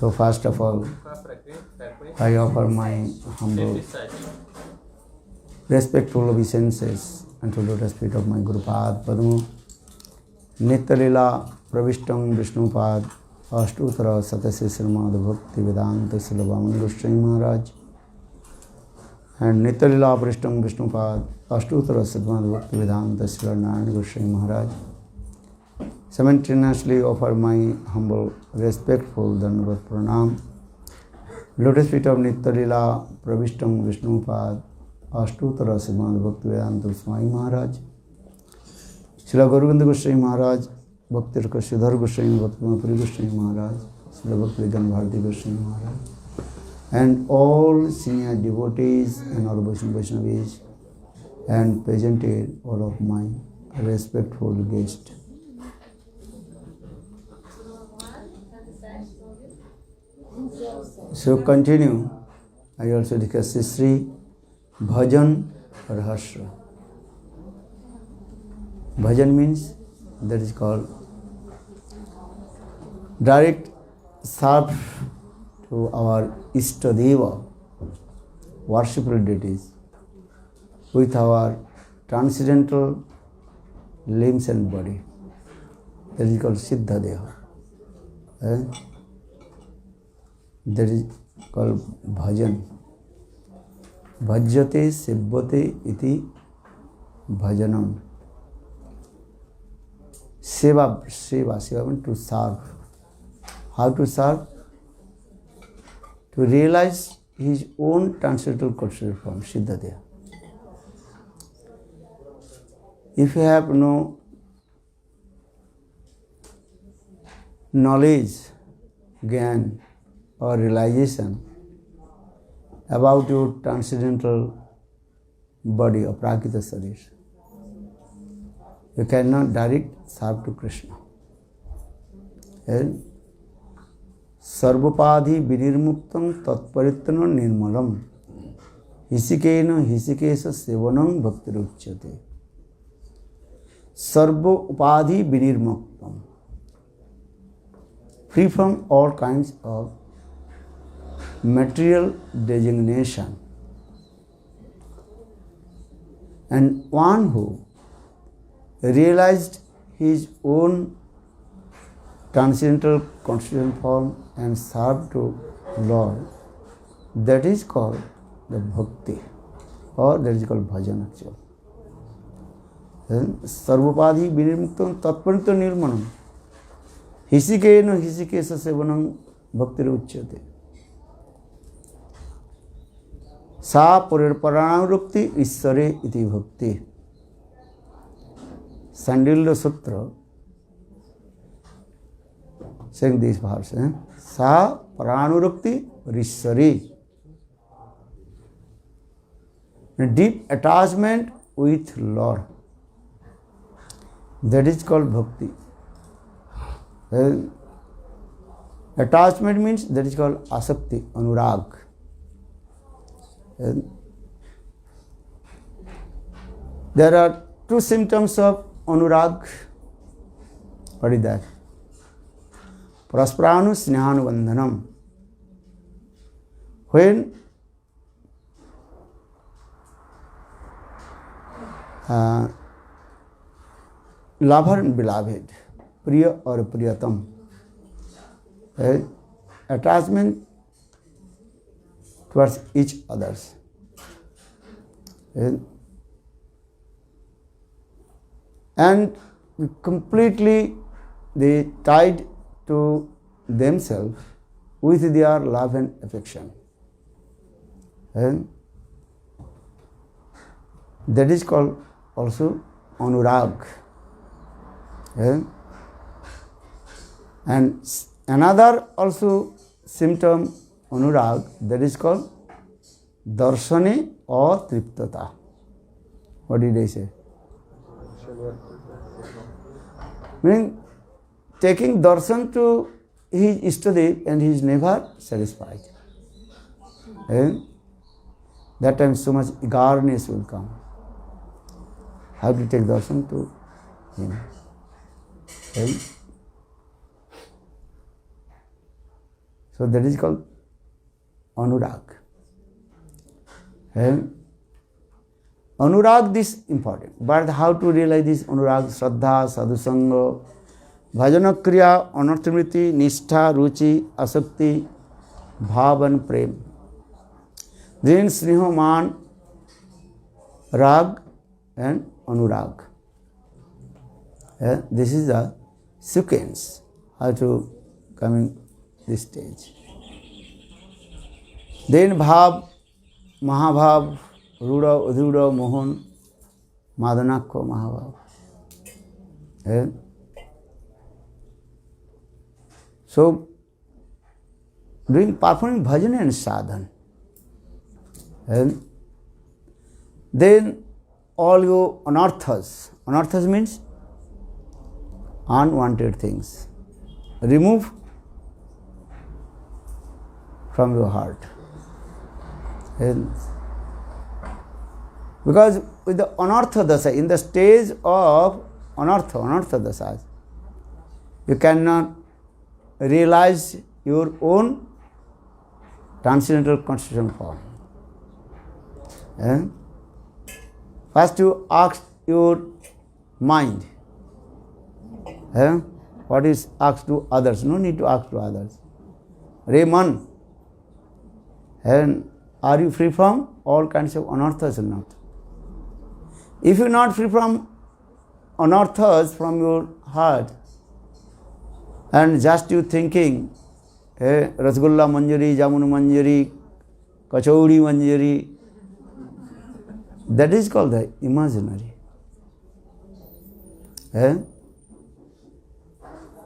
So first of all, I offer my humble, respectful obeisances unto lotus feet of my Guru Pad Padma, Nitya Lila Pravishtam Vishnupad, Ashtutara Satasya Srimad Bhakti Vedanta Srila Goswami Maharaj, and Nitya Lila Pravishtam Vishnupad, Ashtutara Srimad Bhakti Vedanta Srila Narayana Goswami Maharaj. Simultaneously offer my humble, respectful Dandavat Pranam, lotus feet of Nitya Lila Pravishtam Vishnupad, Ashtutara Srimad Bhakti Vedanta Swami Maharaj, Srila Gauranga Goswami Maharaj, Bhakti Sridhar Goswami, Bhakti Puri Goswami Maharaj, Srila Bhakti Vedanta Bharati Goswami Maharaj, and all senior devotees and all Vaishnavis, and presented all of my respectful guests. So continue. I also discuss Sri Bhajan Rahasya. Bhajan means, that is called direct serve to our Ishtadeva, worshipful deities, with our transcendental limbs and body. That is called Siddha Deha. That is called bhajan. Bhajyate sebbate iti bhajanam. Seva means to serve. How to serve? To realize his own transcendental cultural form, Siddhadeha. If you have no knowledge, gyan, or realization about your transcendental body or Prakita Sarir, you cannot direct serve to Krishna. And Sarvapadhi Vinirmuktam Tatparitana Nirmalam Hisikena Hisikesa Sevanam Bhaktiruchyate. Sarvapadhi Vinirmuktam, free from all kinds of material designation, and one who realized his own transcendental constitutional form and served to Lord, that is called the bhakti, or that is called bhajan actually. Then sarvapadhi vinirmuktam tatparita nirmanam hisikena hisikesa sevanam bhaktiruchyate. Sa paranurukti Ishware iti bhakti. Sandilya Sutra saying this verse. Sa paranurukti Ishware. Deep attachment with Lord. That is called bhakti. Attachment means, that is called asakti, anurag. There are two symptoms of anurag. What is that? Praspranu snehanu bandhanam. When lover and beloved, priya or priyatam, attachment towards each others, and completely they tied to themselves with their love and affection, and that is called also anurag. And another also symptom anurag, that is called darshane or triptata. What did I say? Meaning taking darshan to his Ishtadev and he is never satisfied. And that time so much eagerness will come. How to take darshan to him. And So that is called anurag. And anurag this important. But how to realize this anurag? Shraddha, sadhusanga, bhajana kriya, anarthamriti, nishtha, ruchi, asakti, bhav and prem. Then sneha, man, rag and anurag. This is the sequence how to come in this stage. Then bhav, mahabhav, ruda, udhuda, mohan, madanakha, mahabhav. So, performing bhajan and sadhan. And then all your anarthas. Anarthas means unwanted things. Remove from your heart. And because with the anartha dasa, in the stage of anartha dasas, you cannot realize your own transcendental constitutional form. First you ask your mind. What is asked to others? No need to ask to others. Raman, and are you free from all kinds of anarthas or not? If you are not free from anarthas from your heart, and just you thinking, Rasgulla Manjari, Jamun Manjari, Kachauri Manjari, that is called the imaginary.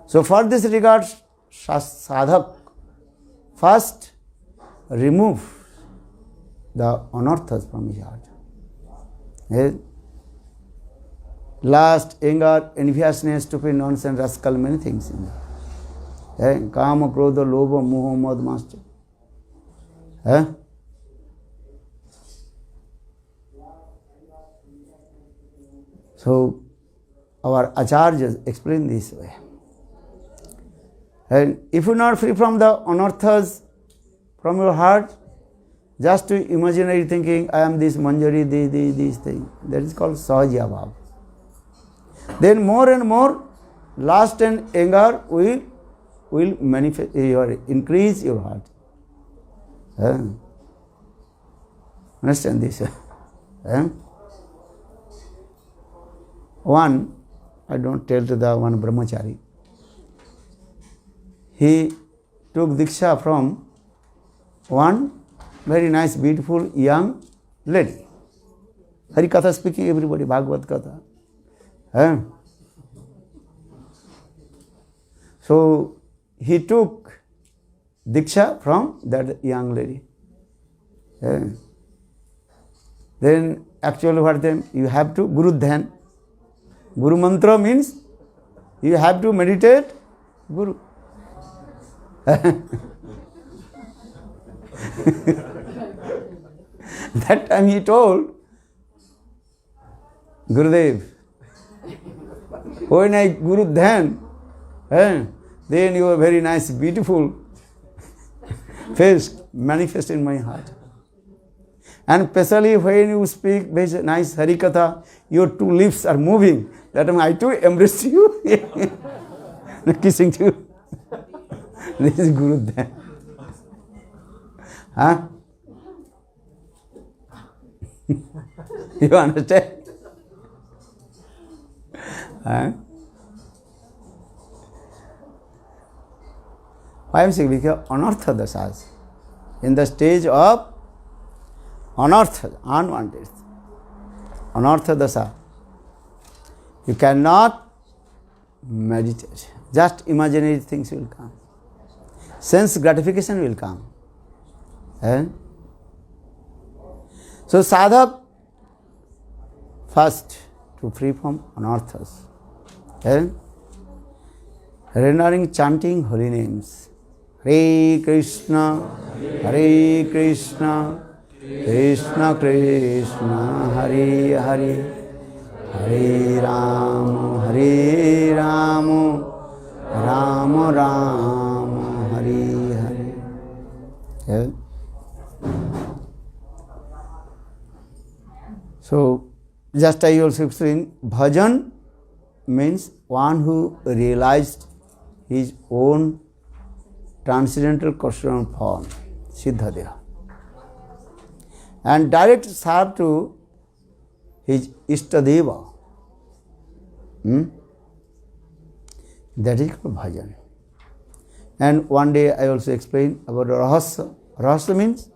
So for this regard, sadhak first remove the anarthas from his heart. Lust, anger, enviousness, stupid nonsense, rascal, many things in there. Kama, krodha, lobha, moha, mad, master. So our acharyas explain this way. And if you are not free from the anarthas from your heart, just to imaginary thinking, I am this manjari, this thing, that is called sahajya bhav. Then more and more lust and anger will manifest, increase your heart. Understand this? One, I don't tell to the one brahmachari. He took diksha from one very nice, beautiful young lady. Hari Katha speaking, everybody, Bhagavad Katha. So he took diksha from that young lady. Then actually what then? You have to Guru Dhyan. Guru Mantra means you have to meditate Guru. That time he told Gurudev, when I Guru Dhyan, then your very nice, beautiful face manifest in my heart. And especially when you speak very nice Harikatha, your two lips are moving. That time I too embrace you, kissing you. This is Guru Dhyan. You understand? Why I am saying? Because anartha dasas, in the stage of anartha, unwanted, anartha dasa, you cannot meditate. Just imaginary things will come. Sense gratification will come. So sadhak first to free from anarthas. Rendering, chanting holy names. Hare Krishna, Krishna Krishna, Hare Hare, Hare Rama, Rama Rama, Hare Hare. Yeah. So, just I also explained, bhajan means one who realized his own transcendental constitutional form, Siddhadeha, and direct serve to his Ishtadeva. That is called bhajan. And one day I also explained about rahasya. Rahasya means,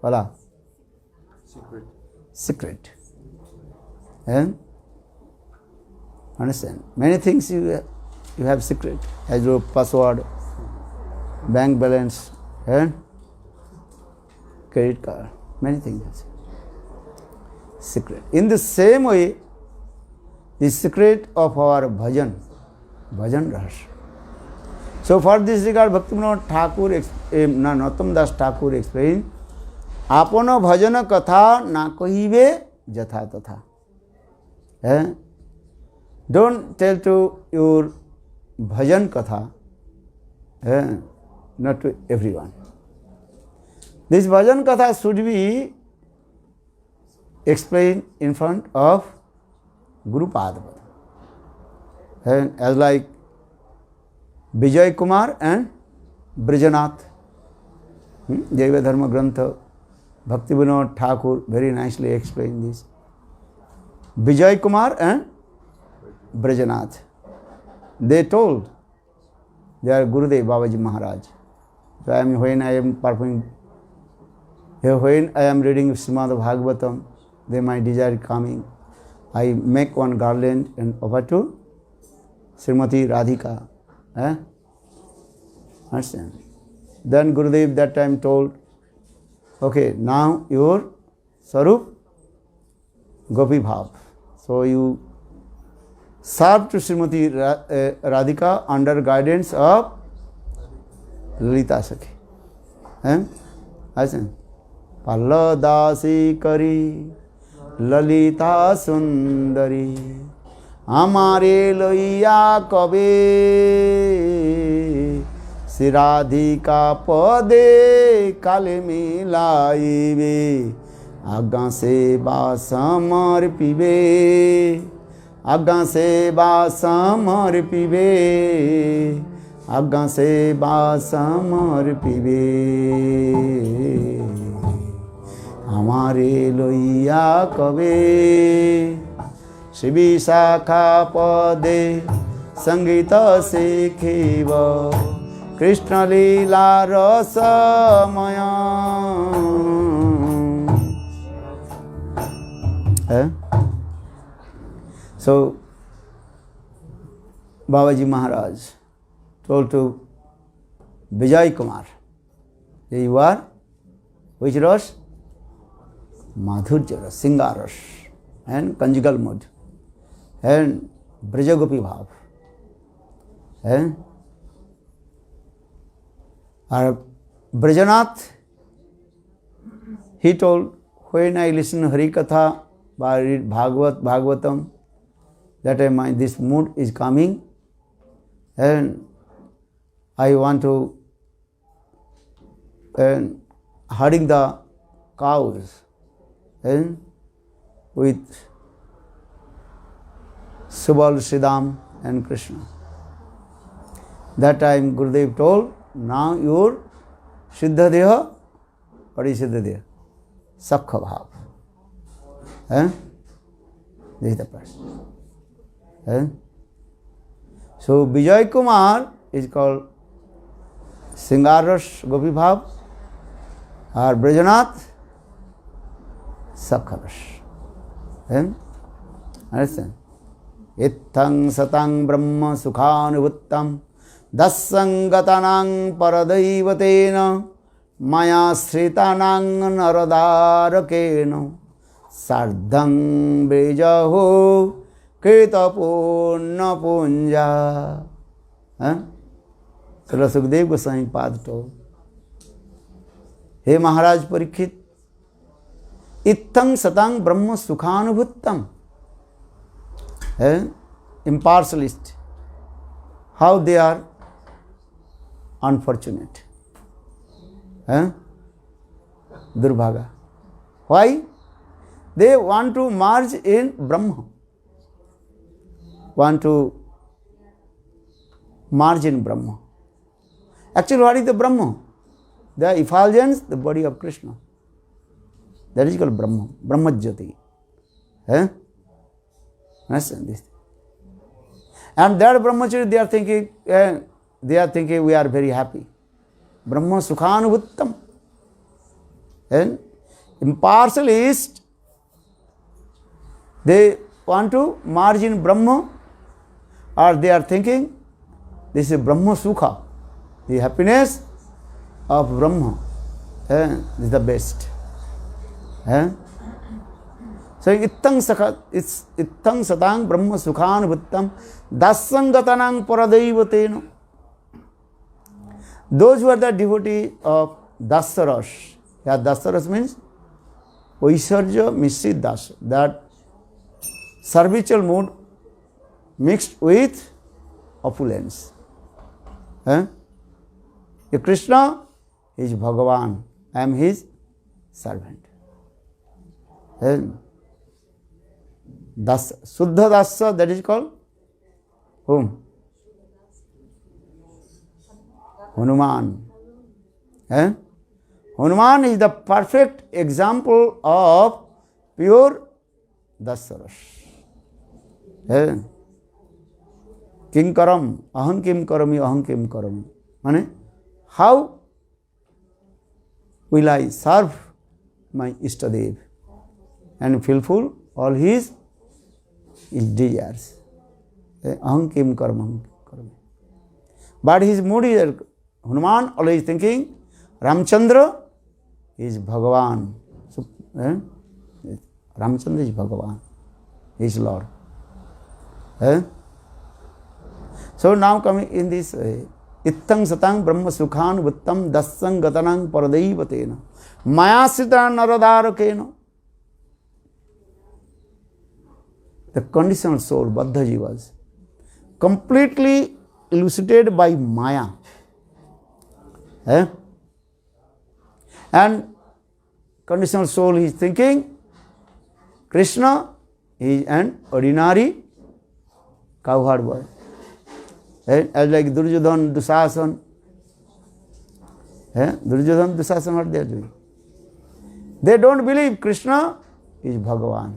voila, secret. And understand, many things you have secret, as your password, bank balance, and credit card, many things secret. In the same way, the secret of our bhajan rahasya. So for this regard, Bhaktivinoda Thakur, Narottam Das Thakur explained, apana bhajana katha na kahive jatha tatha. Don't tell to your bhajan katha, not to everyone. This bhajan katha should be explained in front of Guru Padma. As like Vijay Kumar and Brijanath. Jaiva Dharma Grantha, Bhaktivinoda Thakur very nicely explained this. Vijay Kumar and Brijanath. They told their Gurudev Babaji Maharaj. So when I am performing, when I am reading Srimad Bhagavatam, then my desire coming. I make one garland and offer to Srimati Radhika. Understand? Then Gurudev that time told, okay, now your Sarup Gopi Bhav. So you serve to Srimati Radhika under guidance of Lalita Sakhi. Understand? Palladasi Kari Lalita Sundari Amare loiya kabe Shri Radhika pade kale milaibe Agga seva samarpibe Agga seva samarpibe Agga seva samarpibe Amare loiya kabe Shri Vishakha pade Sangita sekhiva Krishna lila rasa maya. So Babaji Maharaj told to Vijay Kumar, you are which ras? Madhurya ras, Singar ras, and conjugal mood, and Brajagopi Bhav. Brajanath, he told, when I listen Hari Katha, I read Bhagavatam, that time this mood is coming, and I want to herding the cows with Subal, Sridham and Krishna. That time Gurudev told, now your Siddhadeha, what is Siddhadeha? Sakha Bhav. This is the person. So Vijay Kumar is called Singaras Gopi Bhav, or Brajanath Sakharas. Understand? Ittang satang brahma sukhanuvuttam dasangatanang paradaivatena maya sritanang naradarakena sardhang bejaho kritapunna punja. So Sukadeva Goswami Pad told, Hey Maharaj Parikshit, Ittang satang brahma sukhanubhuttam. Impartialist, how they are unfortunate. Durbhaga. Why? They want to merge in Brahma. Want to merge in Brahma. Actually, what is the Brahma? The effulgence, the body of Krishna. That is called Brahma. Brahmajyoti. Understand this? And that Brahmacharya, they are thinking we are very happy. Brahma Sukhanubhuttam. And impartialist, they want to merge in Brahma, or they are thinking this is Brahma Sukha, the happiness of Brahma. This is the best. So ittang satang Brahma Sukhanubhuttam dasangatanang paradaivatena. Those who are the devotee of Dasaras. Yeah, Dasaras means Oisarja Mishrit Das, that servitual mood mixed with opulence. Krishna is Bhagavan, I am his servant. Suddha Dasa, that is called whom? Hanuman. Hanuman is the perfect example of pure Dasaras. Kinkaram, aham kim karami. Mane, how will I serve my Ishtadev and fulfill all his desires? Aham kim karami. But his mood is, Hanuman always thinking, Ramchandra is Bhagavan. So, Ramchandra is Bhagavan, his Lord. So now coming in this way, Ittang satang Brahma Sukhan Vittam Dasang Gatanang Paradaivatena Mayasita Naradarakena. The conditional soul, Baddha Jivas, completely elucidated by Maya. And conditional soul is thinking Krishna is an ordinary cowherd boy. As like Duryodhana, Dusasana. Duryodhana, Dusasana, what they are doing? They don't believe Krishna is Bhagavan.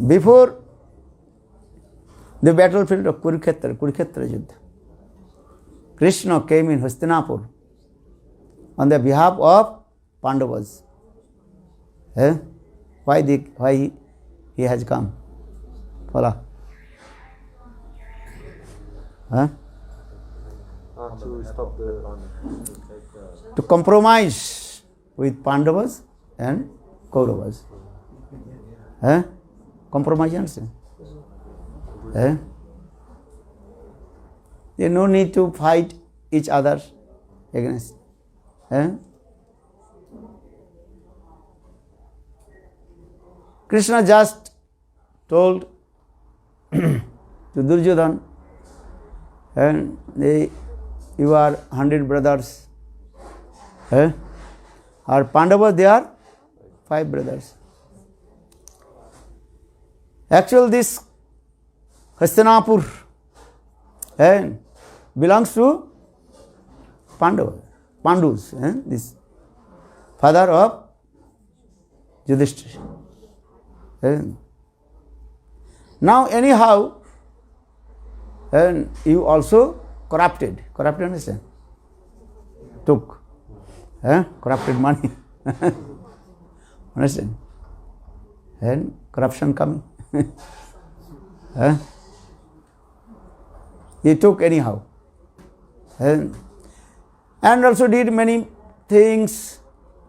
Before the battlefield of Kurukshetra Yuddha, Krishna came in Hastinapur on the behalf of Pandavas. Why he has come? Follow. To stop the to compromise with Pandavas and Kauravas. Compromise, you understand? There is no need to fight each other against. Krishna just told to Duryodhana, and you are 100 brothers. Or Pandavas, they are 5 brothers. Actually, this Hastinapur belongs to Pandus, this father of Yudhishthira. Now, anyhow, you also corrupted, understand? Took corrupted money. Understand? And corruption coming. He took anyhow. And also did many things.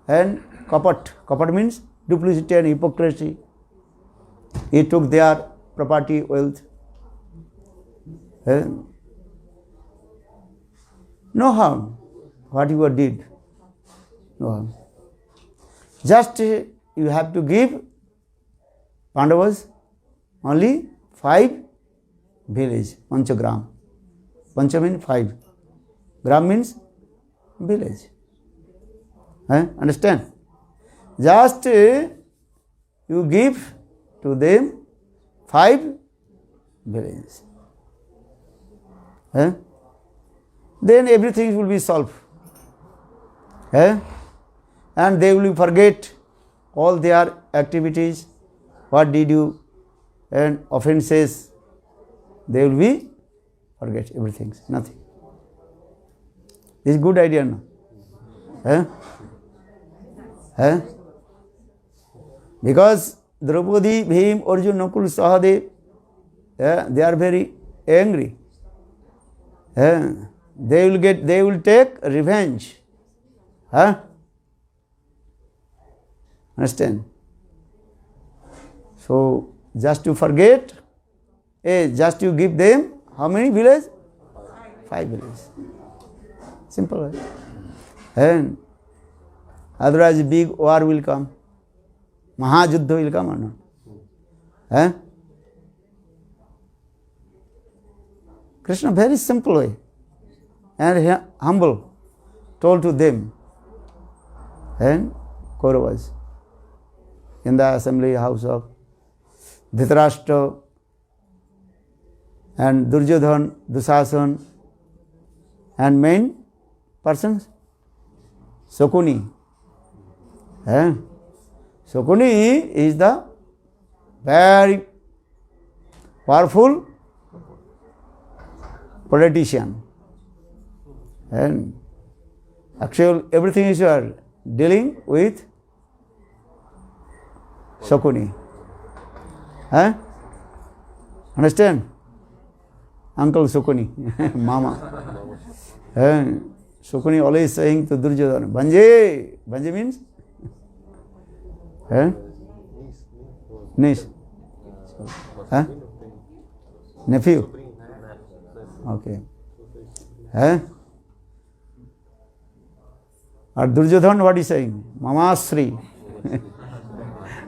And kapat means duplicity and hypocrisy. He took their property, wealth. No harm. What you did, no harm. Just you have to give Pandavas only 5 village, Panchagram. Pancha means 5. Gram means village. Understand? Just you give to them 5 villages. Then everything will be solved. And they will forget all their activities, what did you, and offenses, they will be forget everything, nothing. This is good idea, no? Because Draupadi, Bhim, Arjuna, Nakul, Sahadev, they are very angry. They will take revenge. Understand? So, just to forget, just to give them how many villages? 5 villages. Simple, right? And otherwise big war will come. Mahajuddha will come or not? Krishna very simple way and humble told to them and Kauravas in the assembly house of Dhritarashtra and Duryodhana, Dushasan and main persons Sakuni. Sakuni is the very powerful politician. And actually everything is you are dealing with Sakuni. Understand? Uncle Sakuni, Mama. Sakuni always saying to Duryodhana, Banje. Banje means? Niece. Nephew. Okay. Or Duryodhana, what is saying? Mamasri.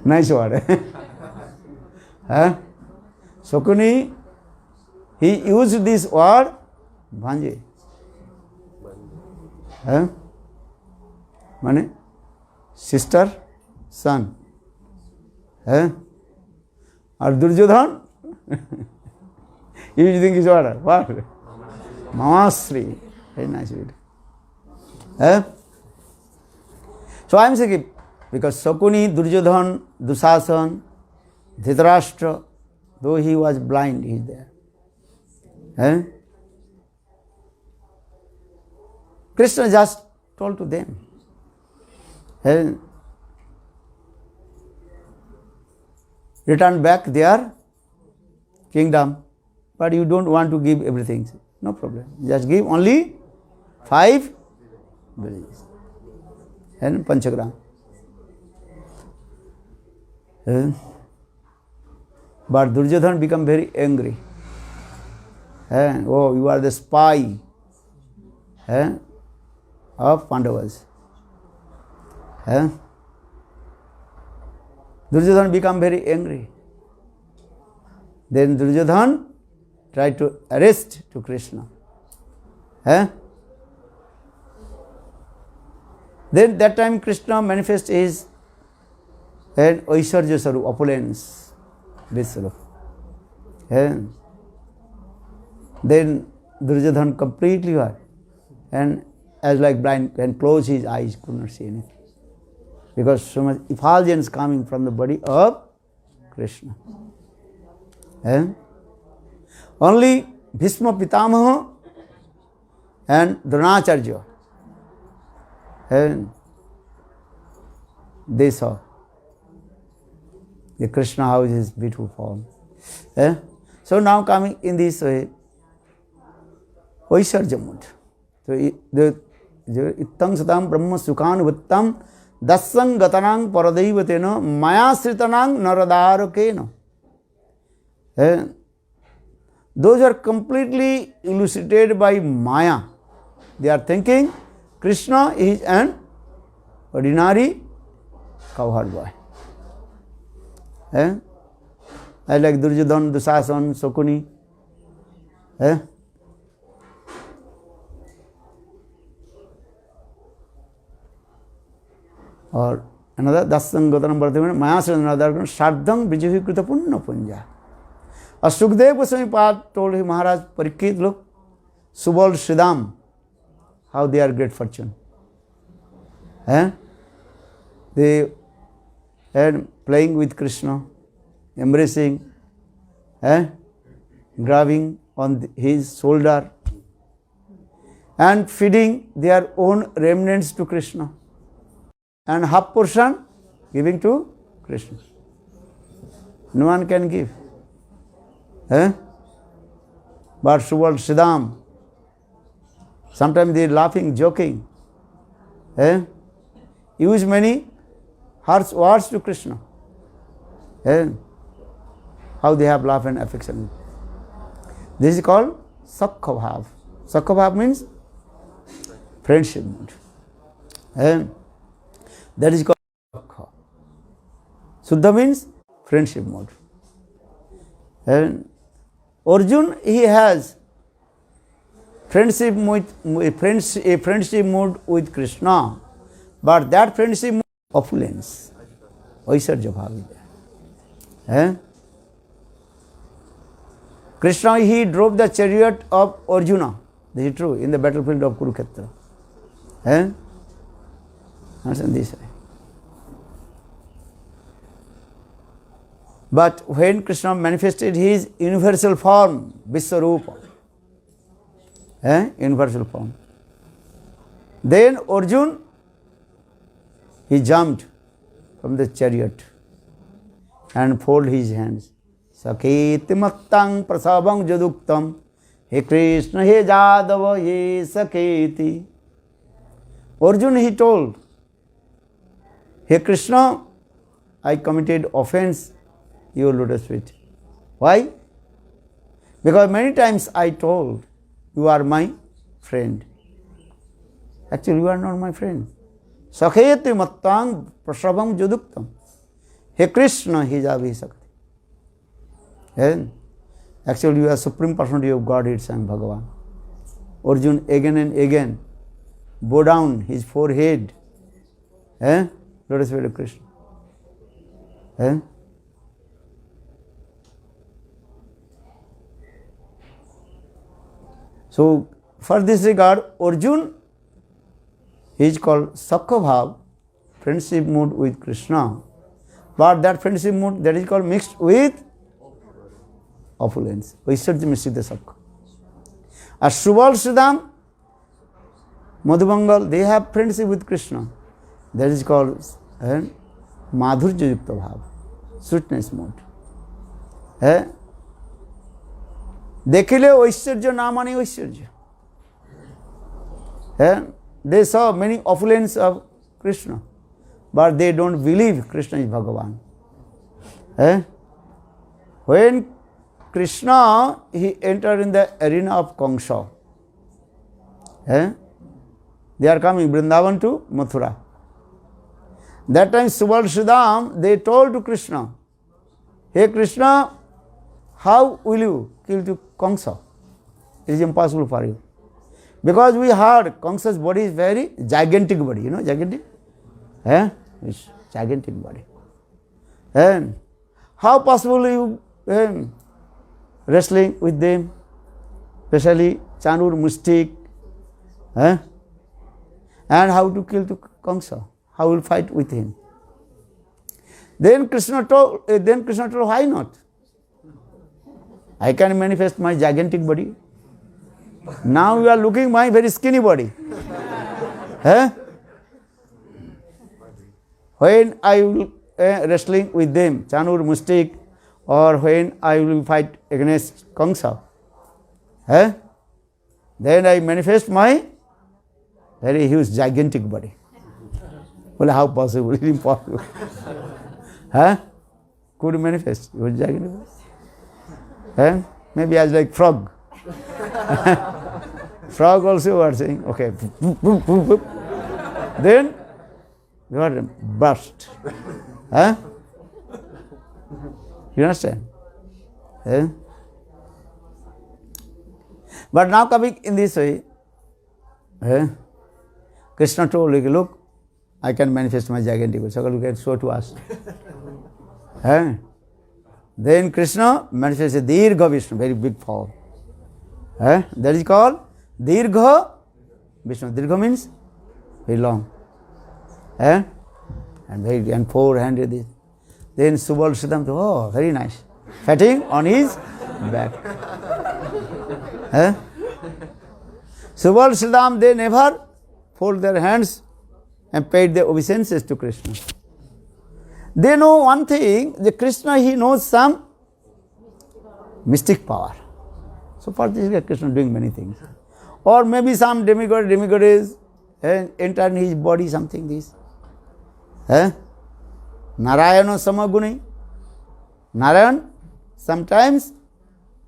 Nice word. Sakuni, he used this word, Bhanje. Mane? Sister, son. Or Duryodhana, using his word. What? Mamasri. Very nice word. So I am saying, because Sakuni, Duryodhana, Dushasan, Dhritarashtra, though he was blind, he is there. Krishna just told to them. Return back their kingdom, but you don't want to give everything. No problem. Just give only 5 villages and Panchagram. But Duryodhana become very angry. Oh, you are the spy of Pandavas. Duryodhana become very angry. Then Duryodhana tried to arrest to Krishna. Then that time Krishna manifests his Aishwarya Sarup, opulence, this Sarup. Then Duryodhana completely what? And as like blind, can close his eyes, could not see anything. Because so much effulgence coming from the body of Krishna. Only Bhishma Pitamaha and Dronacharya, they saw the Krishna, how is his beautiful form. So now coming in this way, Aishwarya mood. So Ittang Satam Brahma Sukhanuvittam Dassang Gatanang Paradaivatena Maya Sritanang Naradarakena. Those are completely elucidated by Maya. They are thinking Krishna is an ordinary cowherd boy. I like Duryodhana, Dushasan, Sakuni. Or another, Dasangotanam Bhartavan, Mayasana, another, Shardham Vijahikrita Punna Punja. A Sukdev Goswami Pad told him, Maharaj Parikshit, look, Subal Sridham, how they are great fortune. They are playing with Krishna, embracing, grabbing on his shoulder, and feeding their own remnants to Krishna, and half portion giving to Krishna. No one can give. But Subal Sridham, sometimes they are laughing, joking, use many harsh words to Krishna. How they have love and affection. This is called Sakha Bhav. Sakha Bhav means friendship mood. That is called Sakha. Suddha means friendship mode. Arjun, he has friendship mood with Krishna, but that friendship mood opulence, Aisarja Bhav. Krishna, he drove the chariot of Arjuna. This is true, in the battlefield of Kurukshetra. Understand this way. But when Krishna manifested his universal form, Viswarupa, universal form, then Arjun, he jumped from the chariot and folded his hands. Saketi mattang prasabang jaduktam, he Krishna, he Jadava, he Saketi. Arjun, he told, hey Krishna, I committed offense, your lotus feet. Why? Because many times I told, you are my friend. Actually, you are not my friend. Sakheti mattang prasabam jaduktam. Hey Krishna, he Javi Sakti. Actually, you are Supreme Personality of Godhead, Swami Bhagavan. Arjun again and again bow down his forehead. Lotus feet of Krishna. So, for this regard, Arjun, he is called Sakha Bhav, friendship mood with Krishna. But that friendship mood, that is called mixed with opulence. Vaisarja Mishita Sakha. As Subal Sridham, Madhubangal, they have friendship with Krishna. That is called Madhurya Yukta Bhav, sweetness mode. Dekhile Vaisarja Namani Vaisarja. They saw many opulence of Krishna, but they don't believe Krishna is Bhagavan. When Krishna, he entered in the arena of Kamsa, they are coming Vrindavan to Mathura. That time Subal Sridham, they told to Krishna, hey Krishna, how will you kill to Kamsa? It is impossible for you. Because we heard Kamsa's body is very gigantic body, you know, gigantic? It's gigantic body. And how possible you wrestling with them, especially Chanur Mustik, and how to kill to Kamsa? How will fight with him? Then Krishna told, why not? I can manifest my gigantic body. Now you are looking my very skinny body. When I will wrestling with them, Chanur Mustik, or when I will fight against Kamsa, then I manifest my very huge gigantic body. Well, how possible? It is impossible. Could you manifest your gigantic body? Maybe as like frog. Frog also are saying, okay, then you are burst. You understand? But now coming in this way, Krishna told, look, I can manifest my gigantic body. Sakal, you can show to us. Eh? Then Krishna manifests a Dirgha Vishnu, very big form. Eh? That is called Dirgha Vishnu. Dirgha means very long. Eh? And four-handed. Then Subal Siddham, oh, very nice. Fatting on his back. Eh? Subal Siddham, they never fold their hands and paid their obeisances to Krishna. They know one thing, the Krishna, he knows some mystic power. So for this, Krishna doing many things. Or maybe some demigod is enter in his body, something this. Narayana Samaguni. Narayan sometimes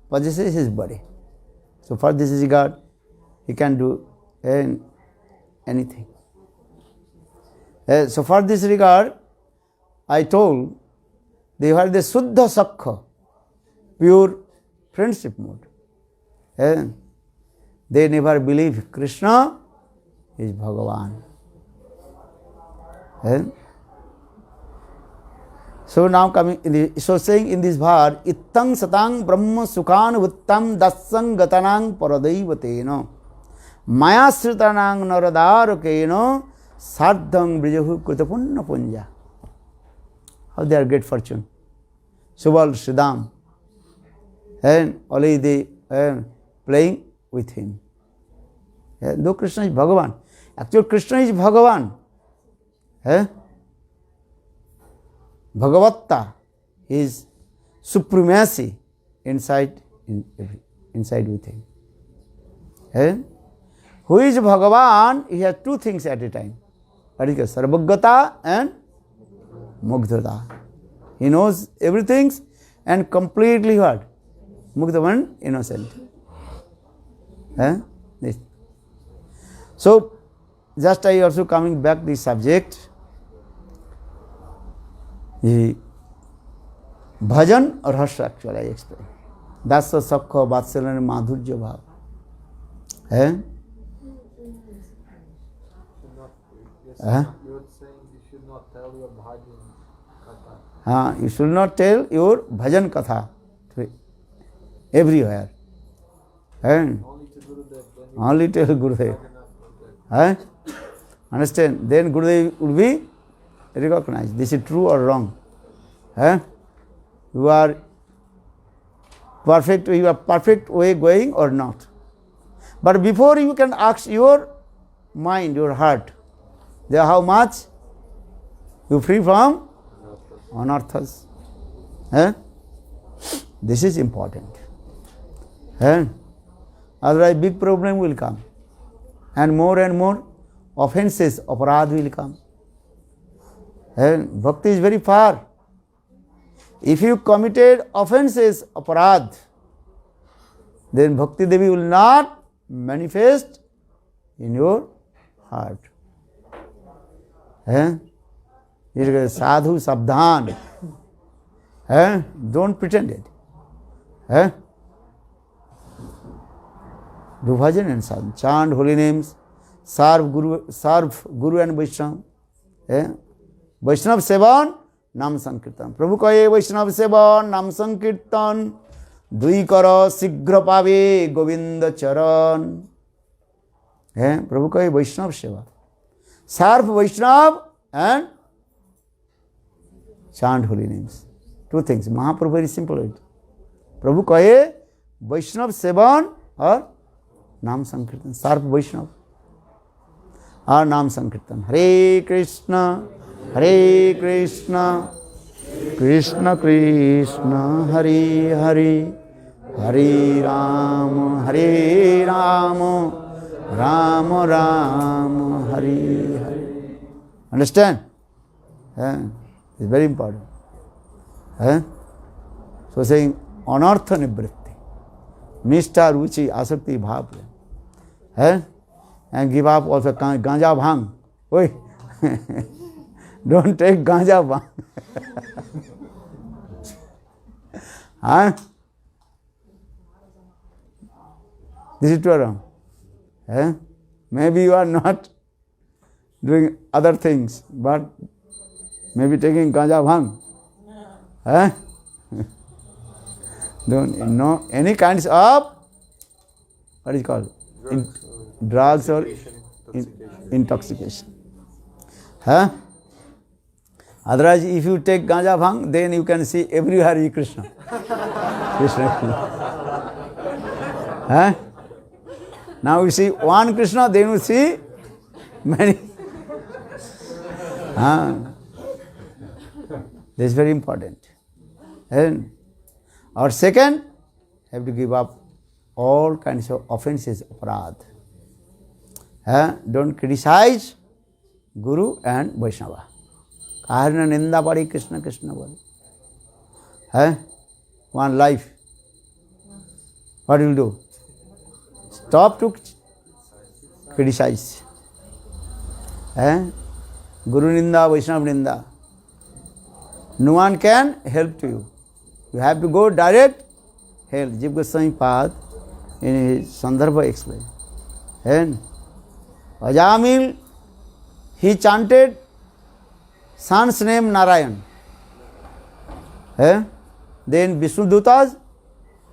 possesses his body. So for this regard, he can do anything. So for this regard, I told they had the Suddha Sakha, pure friendship mode. They never believe Krishna is Bhagavan. So now coming, so saying in this verse, Ittang satang brahma sukhan vuttam dassang gatanang paradaivatena maya sritanang naradarakena sardhang brijahu kritapunna punja. How they are great fortune. Subal Siddham. And only they playing with him. Though Krishna is Bhagavan. Actually Krishna is Bhagavan. Bhagavatta is supremacy inside with him. Who is Bhagavan? He has two things at a time. What is it? Sarvagata and Mugdhata. He knows everything and completely what? Mugdhavan, innocent. This. So, just I also coming back this subject. The bhajan or harsha actually I explain. Dasa sakha vatsalana madhurya bhav. You were saying you should not tell your bhajan katha. You should not tell your bhajan katha everywhere. Only to Gurudev. Only tell Gurudev. Understand? Then Gurudev will be recognized. This is true or wrong. You are perfect way going or not. But before you can ask your mind, your heart, there how much you free from anarthas. This is important. Otherwise big problem will come. And more offenses, aparad will come. Bhakti is very far. If you committed offenses, aparad, then Bhakti Devi will not manifest in your heart. Sadhu sabdhan. Don't pretend it. Do bhajan and sadhana. Chant holy names. Serve Guru and Vaishnava. Vaishnav Sevan, Nam Sankirtan. Prabhu kahe Vaishnav Sevan, Nam Sankirtan. Dui kara sigra pave Govinda Charan. Prabhu kahe Vaishnav Seva. Serve Vaishnav and chant holy names. Two things. Mahaprabhu very simple. Prabhu kahe Vaishnav Sevan or Nam Sankirtan. Serve Vaishnav or Nam Sankirtan. Hare Krishna, Krishna Krishna, Hare Hare, Hare Rama, Rama Rama, Hare Hare. Understand? It's very important. So saying anartha nivritti, nishta ruchi asakti bhav, and give up also ganja bhang. Oi, don't take ganja bhang. This is true or wrong? Maybe you are not doing other things, but maybe taking ganja bhang. Eh? Don't know any kinds of, what is called? Drugs or intoxication. Huh? Otherwise, if you take ganja bhang, then you can see everywhere is Krishna. Krishna. Huh? Now you see one Krishna, then you see many. This is very important. And or second, have to give up all kinds of offenses, aparad. Don't criticize Guru and Vaishnava. Kaharna ninda padi Krishna Krishna boli. One life. What will you do? Stop to criticize. Guru ninda, Vaishnava ninda. No one can help to you. You have to go direct help. Jiva Goswami Pad in his Sandarbha explained. And Ajamil, he chanted son's name Narayan. Then Vishnu Dutas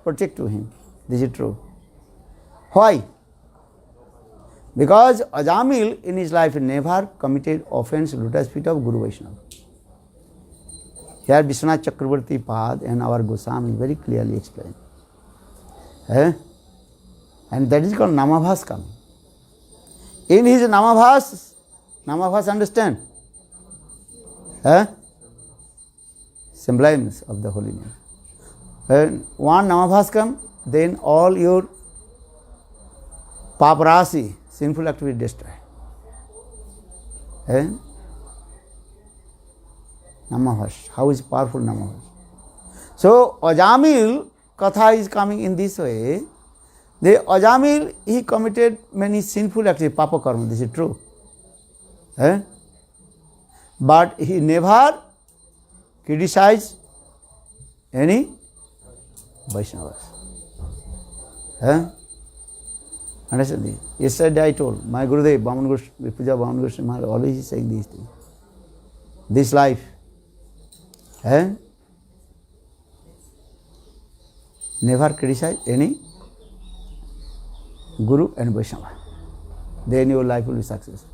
protect to him. This is true. Why? Because Ajamil in his life never committed offense to lotus feet of Guru Vaishnava. Here Vishwanath Chakravarti Pad and our Goswami very clearly explained. And that is called Namabhas coming. In his Namabhas understand? Symbolisms of the holy name. When one Namabhas come, then all your paparasi, sinful activity destroy. Namabhas. How is powerful Namabhas? So Ajamil Katha is coming in this way. The Ajamil, he committed many sinful activities, papa karma, this is true. But he never criticized any Vaishnavas. Understand? Yesterday I told my Gurudev, Puja Bhaman Goswami Maharaj, always is saying these things. This life, never criticize any Guru and Vaishnava. Then your life will be successful.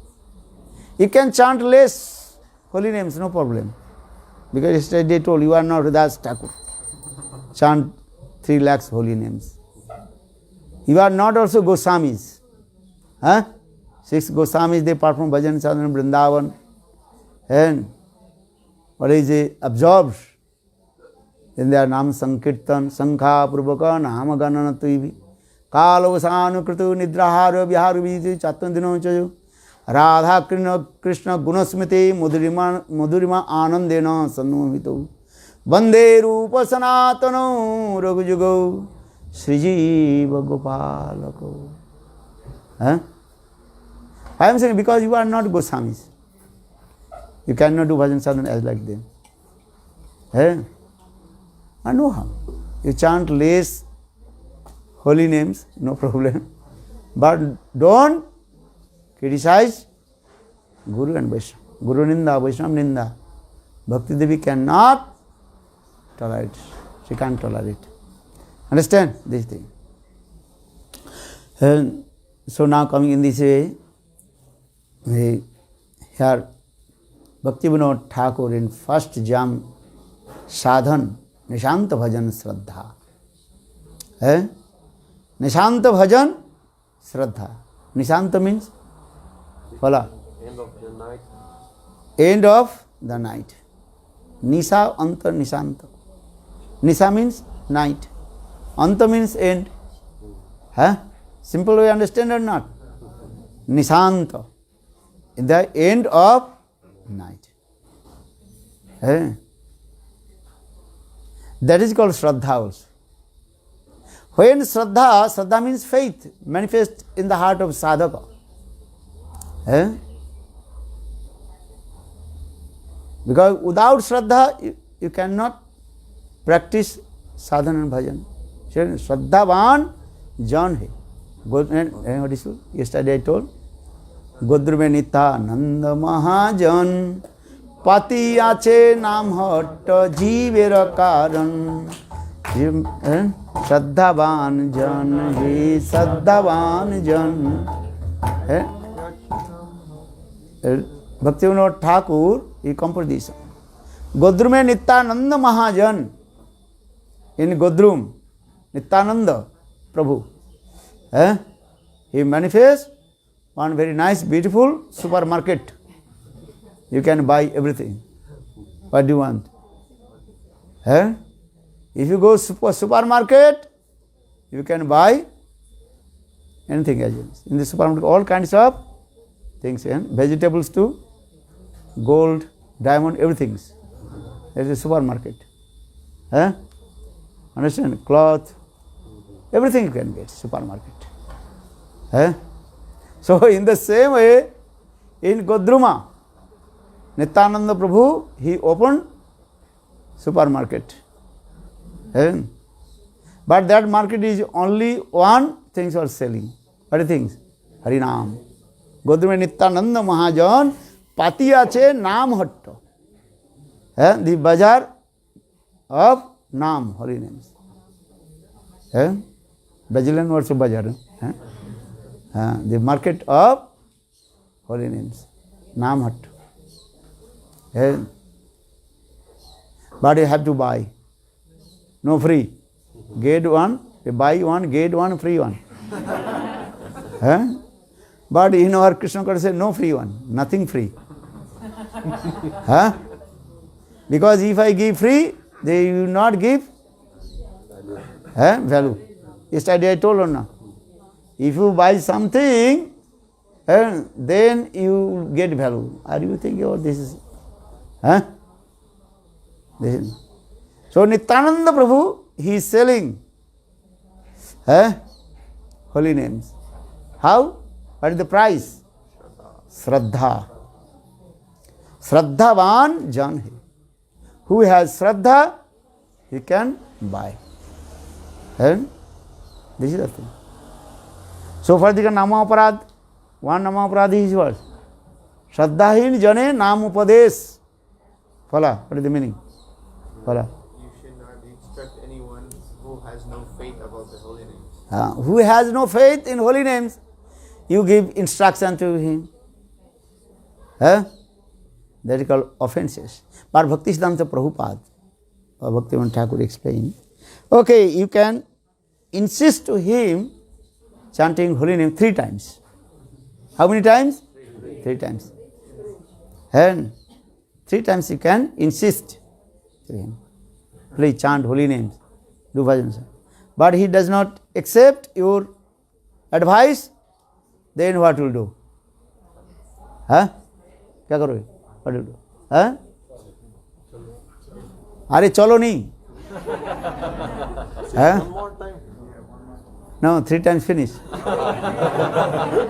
You can chant less holy names, no problem. Because yesterday they told you are not Das Thakur. Chant 3 lakhs holy names. You are not also Goswamis. 6 Goswamis, they perform bhajan sadhana Vrindavan. And what is it? Absorbed in their Nam Sankirtan, Sankha Purvaka, Nama Ganana Tuivi, Kalavasanu Kritu, Nidrahara, Viharu Viji, Chatandino Chayu, Radha Krishna Gunasmiti, Mudurima Anandena, Sanumito, Vande Rupa Sanatano, Raghujugo, Srijiva Gopalako. I am saying because you are not Goswamis. You cannot do bhajan sadhana as like them. And no harm. You chant less holy names, no problem. But don't criticize Guru and Vaishnava. Guru Ninda, Vaishnava Ninda. Bhakti Devi cannot tolerate. She can't tolerate. Understand this thing? And so now coming in this way, here Bhakti Vinod Thakur in first jam sadhan, Nishanta Bhajan Shraddha. Nishanta Bhajan Shraddha. Nishanta means? Follow. End of the night. End of the night. Nisa, Anta, Nishanta. Nisa means night. Anta means end. Simple way understand or not? Nishanta. The end of night. That is called Shraddha also. When Shraddha means faith, manifest in the heart of sadhaka. Because without Shraddha, you cannot practice sadhana and bhajan. Shraddhavan jan hai. Yesterday I told, गोद्र में नित्यानंद महाजन पाती आचे नाम हट्ट जीवेर कारण श्रद्धावान जन ही श्रद्धावान जन है भक्ति विनोद ठाकुर ही composed this गोद्र में नित्यानंद महाजन इन गोद्रुम नित्यानंद प्रभु है he manifests one very nice beautiful supermarket. You can buy everything. What do you want? Eh? If you go supermarket, you can buy anything as well. In the supermarket, all kinds of things, vegetables too, gold, diamond, everything. There is a supermarket. Eh? Understand? Cloth, everything you can get supermarket. Eh? So in the same way, in Godruma, Nityananda Prabhu, he opened supermarket. But that market is only one thing for selling. What are things? Harinam. Godruma Nityananda Mahajan, Patiyache Naam Hatto. The bazaar of Naam, holy names. Brazilian words of bazaar. The market of holy names. Naam Hatto. But you have to buy. No free. Get one, buy one, get one, free one. But in our Krishna consciousness says no free one, nothing free. Because if I give free, they will not give value. Yesterday I told Anna, if you buy something, then you get value. Are you thinking about this? So Nityananda Prabhu, he is selling holy names. How? What is the price? Shraddha. Shraddhavan jan hai. Who has Shraddha, he can buy. And this is the thing. So for the Namaparad, one Namaparad is what? Shraddhahin jane Nam Upadesh. Follow? What is the meaning? Follow? You should not instruct anyone who has no faith about the holy names. Who has no faith in holy names, you give instruction to him. That is called offenses. But Bhaktisiddhanta Prabhupada or Bhaktivinoda Thakur explained, okay, you can insist to him chanting holy name 3 times. How many times? 3 times. And 3 times you can insist to him. Please chant holy names, do bhajans. But he does not accept your advice, then what will do? क्या करोगे? What will do? अरे चलो नहीं. No, 3 times finish.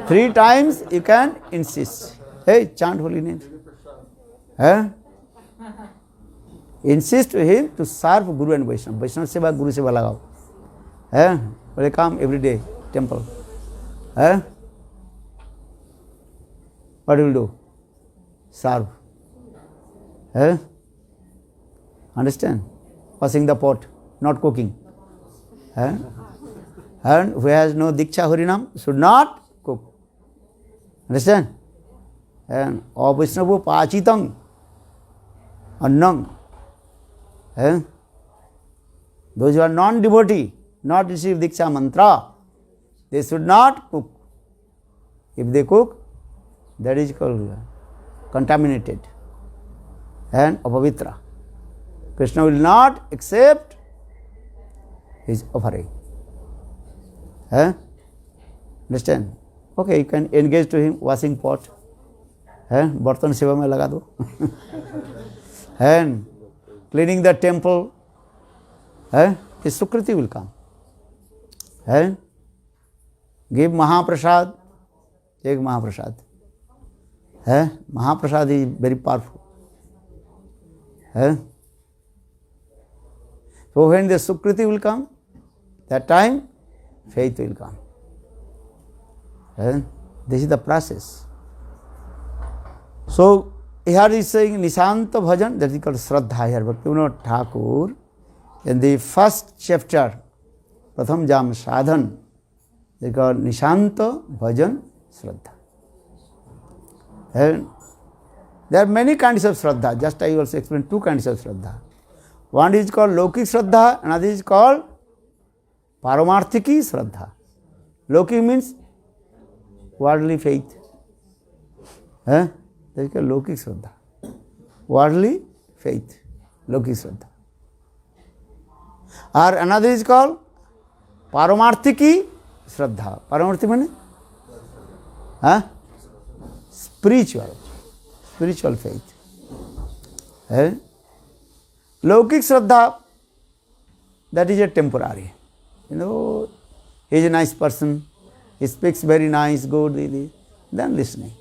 3 times you can insist. Hey, chant holy names. Insist to him to serve Guru and Vaishnava. Vaishnava seva, Guru seva lagao. Will come every day, temple. What will do? Serve. Understand? Washing the pot, not cooking. And who has no Diksha Harinam should not cook. Understand? And Vaishnava Pachitang Annam. Those who are non-devotee, not receive Diksha mantra, they should not cook. If they cook, that is called contaminated and apavitra. Krishna will not accept his offering. Understand? Okay, you can engage to him washing pot. Bartan seva mein laga do. And cleaning the temple. His sukriti will come. Give Mahaprasad. Take Mahaprasad. Mahaprasad is very powerful. So when the sukriti will come, that time faith will come. This is the process. So here he is saying Nishanta Bhajan, that is called Shraddha here. Bhaktivinoda Thakur in the first chapter, Pratham Jam Sadhan, they call Nishanta Bhajan Shraddha. And there are many kinds of Shraddha. Just I also explained two kinds of Shraddha. One is called Lokik Shraddha, another is called Paramarthiki Shraddha. Lokik means worldly faith. That is called Lokik Shraddha. Worldly faith. Lokik Shraddha. Or another is called Paramarthiki Shraddha. Paramarthiki means spiritual faith. Lokik Shraddha, that is a temporary. He is a nice person, he speaks very nice, good, then listening.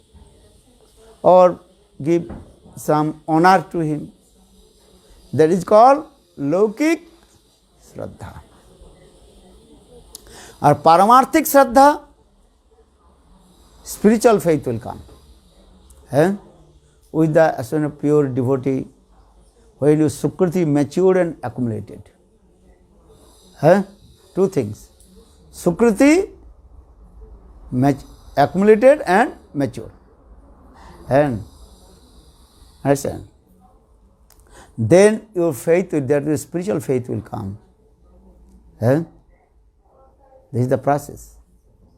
Or give some honor to him. That is called Lokik Shraddha. Or Paramarthik Shraddha, spiritual faith will come. With the association of pure devotee, when your Sukriti matured and accumulated. Two things. Sukriti accumulated and matured. And understand? Then your faith, that is spiritual faith will come. This is the process.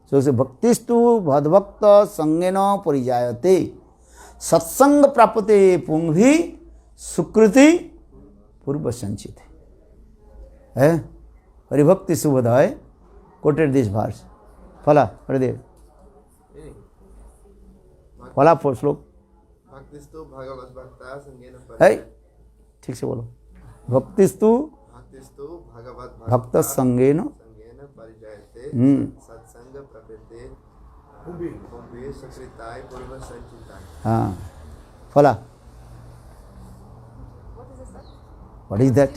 So bhaktistu bhadbhakta sangena parijayate satsang prapate punghi sukriti purva sanchite. Haribhakti Subhadaya quoted this verse. Phala, Haridev. Phala for slok. भक्तिस्तु भगवत भक्ता संगेन है ठीक से बोलो. भक्तिस्तु भगवत भक्त संगेन परिजयते सत्संग प्रपत्ते कुंभे सकृताय पूर्व संचिताय. हाँ फला. What is that?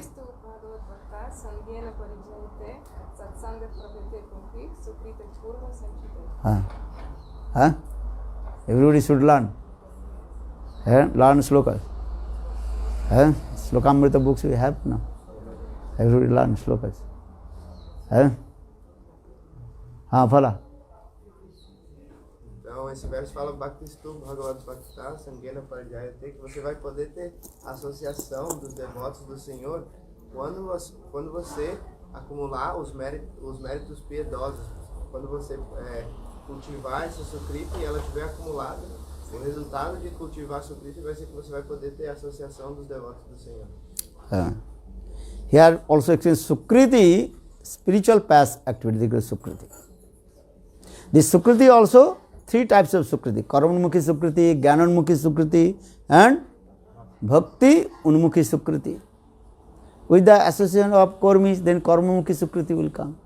Everybody should learn. Learn slokas. Slokamrita books we have now. Everybody learn slokas. Fala. Então, esse verso fala Bhaktistu Bhagavad Bhakta Sangena Parijayate, que você vai poder ter associação dos devotos do Senhor quando você acumular os méritos piedosos. Quando você cultivar essa Sukriti e ela estiver acumulada, o resultado de cultivar a Sukriti vai ser que você vai poder ter associação dos devotos do Senhor. Here also explains Sukriti, spiritual past activity, Sukriti. This Sukriti also, three types of Sukriti: Karmanmukhi Sukriti, Jnananmukhi Sukriti, and Bhakti Unmukhi Sukriti. With the association of Karmis, then Karmanmukhi Sukriti will come.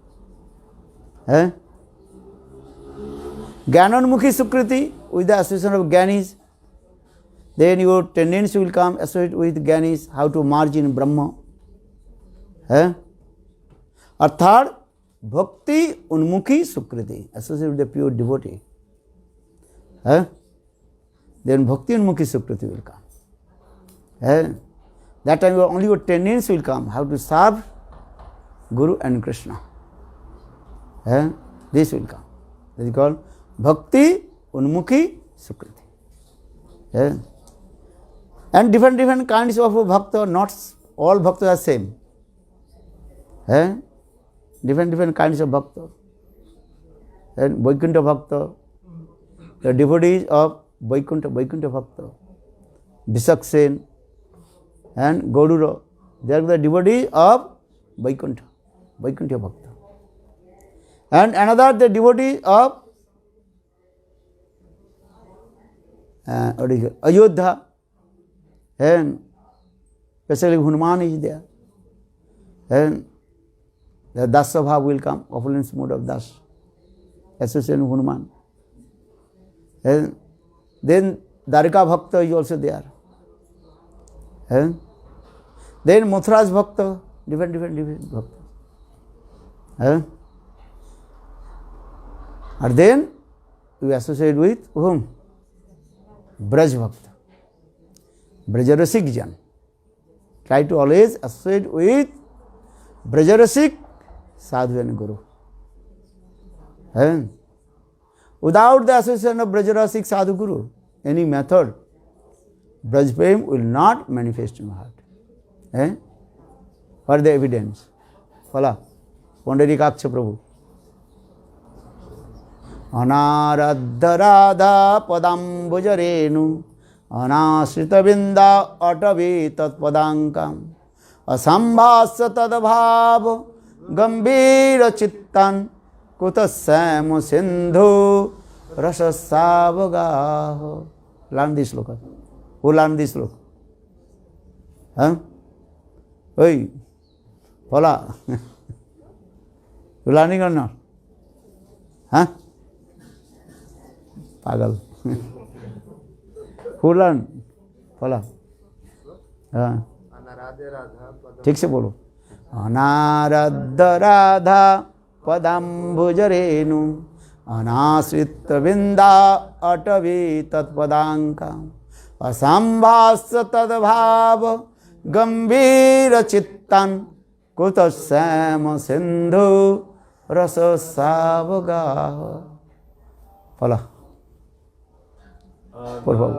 Jnananmukhi Sukriti, with the association of Jnanis, then your tendency will come associated with Jnanis, how to merge in Brahma. Or third, Bhakti Unmukhi Sukriti, associated with the pure devotee. Then Bhakti Unmukhi Sukriti will come. That time only your tendency will come, how to serve Guru and Krishna. This will come. This is called Bhakti Unmukhi Sukriti. And different kinds of bhakta, not all bhaktas are same. Different kinds of bhakta. And Vaikuntha bhakta, the devotees of Vaikuntha bhakta, Visaksen and Gaurura, they are the devotees of Vaikuntha bhakta. And another, the devotee of Ayodhya, and especially Hanuman is there. And the Dasabha will come, opulence mode of Das, association of Hanuman. And then Dwarika Bhakta is also there. And then Mathura's Bhakta, different Bhakta. And then we associate with whom? Braj Bhakta. Brajarasik Jan. Try to always associate with Brajarasik Sadhu and Guru. Without the association of Brajarasik Sadhu Guru, any method, Braj Prem will not manifest in your heart. What is the evidence? Follow. Pondarikaksha Prabhu. Anaradha Radha Padam Bhujarenu Anasrita Binda Atavi Tat Padankam Asambhasya Tadabhav Gambhira Chittan Kutasam Sindhu Rasasavagaho. Learn this sloka. Who learned this sloka? Oi, Follow. You learning or not? Pagal. Who learn? Follow. ठीक से बोलो. अनारद्ध राधा पदाम्बुजरेणु अनाश्रित बिंदा अटवी तत्पदांका असंभास्य तद्भाव गंभीर चित्तन कुतश्याम सिंधु रस सावगा. Follow. Por favor.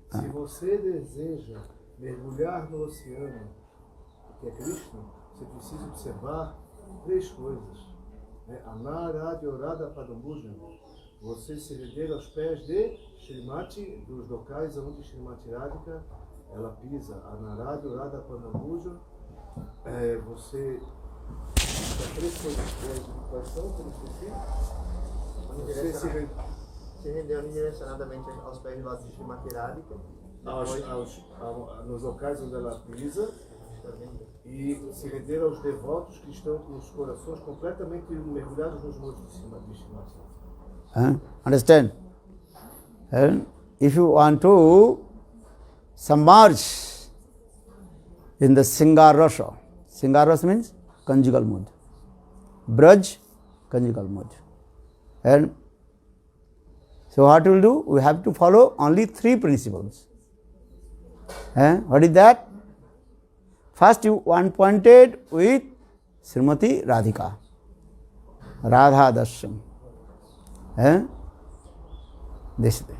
Se você deseja mergulhar no oceano, que é Krishna, você precisa observar três coisas. Anaradyorada Padambuja. Você se render aos pés de Srimati, dos locais onde Srimati Radhika ela pisa. Anaradyorada Padambuja. Você. Três coisas. Quais são? Você se rendeu unidirecionadamente aos pés de Srimati Radhika. Nos locais onde ela pisa. E se render aos devotos que estão com os corações completamente mergulhados nos montes de Srimati. Understand? And if you want to submerge in the Singarasa, Singarasa means conjugal mood. Braj, conjugal mood. And so what we will do? We have to follow only three principles. What is that? First, you one pointed with Srimati Radhika, Radha Darshan. This way.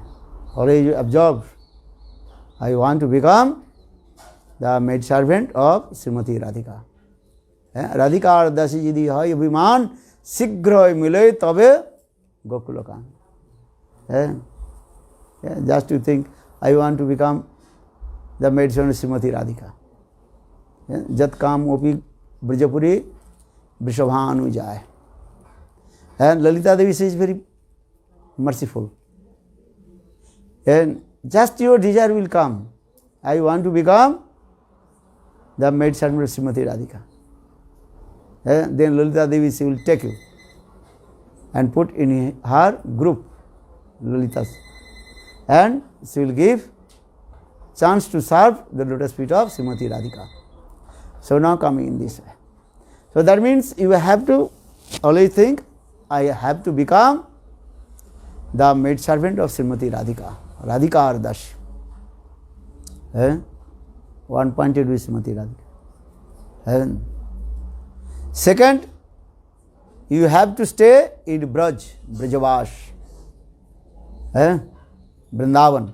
Always you observe. I want to become the maid servant of Srimati Radhika. Radhika Dasi Jidi Hai Abhiman Sigra Mile Tabe Gokulakan. Just to think, I want to become the maid servant of Srimati Radhika. Jat Kam Opi Brajapuri Vrishabhanu Jai. And Lalita Devi says very merciful. And just your desire will come. I want to become the maid servant of Srimati Radhika. Then Lalita Devi, she will take you and put in her group, Lalitas. And she will give chance to serve the lotus feet of Srimati Radhika. So now coming in this way. So that means you have to always think, I have to become the maid servant of Srimati Radhika. Radhika Ardash. One pointed with Srimati Radhika. Second, you have to stay in Braj, Brajavash. Vrindavan.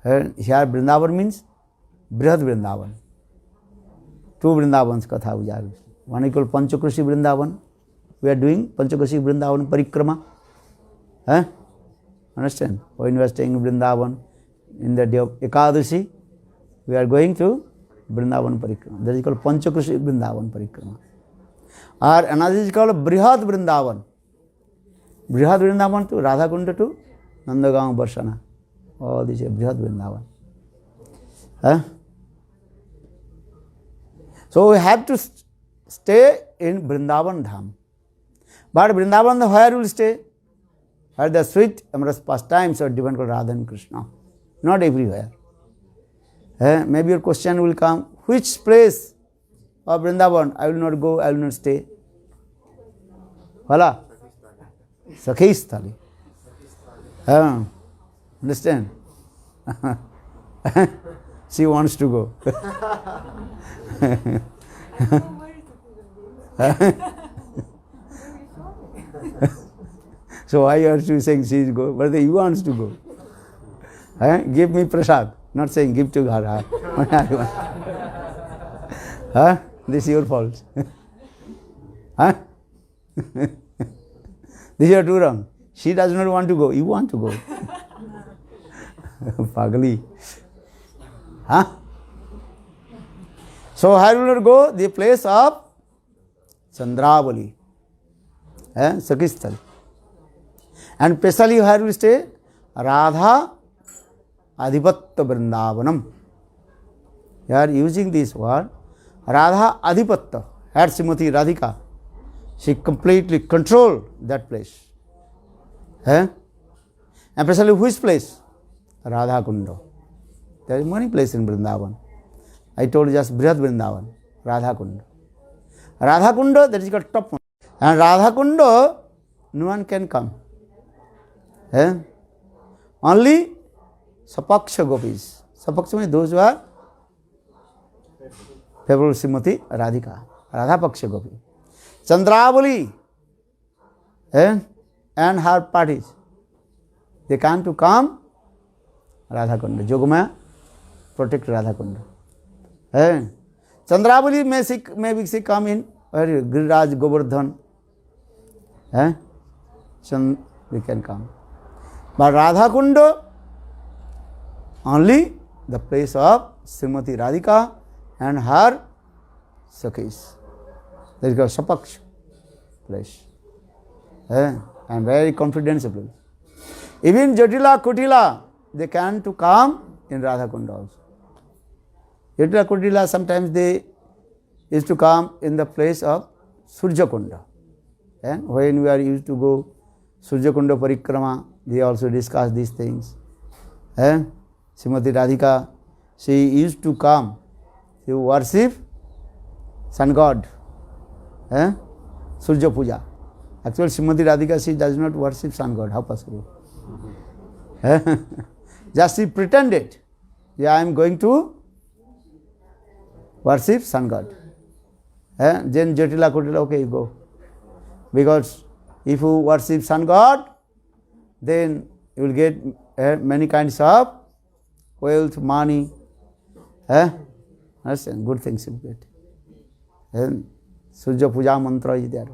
Here Vrindavan means Brihad Vrindavan. Two Vrindavans Katha Ujari. One is called Panchakroshi Vrindavan. We are doing Panchakroshi Vrindavan Parikrama. Understand? When we are staying in Vrindavan, in the day of Ekadashi, we are going to Vrindavan Parikrama. That is called Panchakroshi Vrindavan Parikrama. Or another is called Brihad Vrindavan. Brihad Vrindavan to Radha Kunda to Nandagaon Barshana. All these are Brihad Vrindavan. So we have to stay in Vrindavan Dham. But Vrindavan, where you will stay? Where the sweet amorous pastimes are given to Radha and Krishna. Not everywhere. Maybe your question will come, which place of Vrindavan I will not go, I will not stay. Vala? Sakhi Sthali. Understand? She wants to go. So why are you saying she is go? But he wants to go. Give me prasad. Not saying give to her. This is your fault. This you are too wrong. She does not want to go. You want to go. Pagali. So where will you go? The place of Chandravali. Sakhisthal. And especially where we stay? Radha Adhipatta Vrindavanam. You are using this word. Radha Adhipatta. Had Srimati Radhika. She completely controlled that place. And especially which place? Radha Kunda. There is many places in Vrindavan. I told you just Brihat Vrindavan. Radha Kunda. Radha Kunda, that is called top one. And Radha Kunda, no one can come. Only Sapaksha gopis. Sapaksha means those who are favorable Srimati Radhika. Radha Paksha gopi. Chandravali and her parties. They can't to come Radha Kunda. Yogamaya protect Radha Kunda. Chandravali may be come in Giriraj Govardhan. We can come. But Radha Kunda, only the place of Srimati Radhika and her Sakhis. That is called Sapaksha place. And very confidential place. Even Jatila, Kutila, they can to come in Radha Kunda also. Jatila, Kutila, sometimes they used to come in the place of Surya Kunda. And when we are used to go Surya Kunda Parikrama, they also discuss these things. Srimati Radhika, she used to come to worship sun god. Surya Puja. Actually, Srimati Radhika, she does not worship sun god. How possible? Just she pretended, I am going to worship sun god. Then Jatila Kutila, okay, you go. Because if you worship sun god, then you will get many kinds of wealth, money. Understand? Good things you get. Surya Puja mantra is there.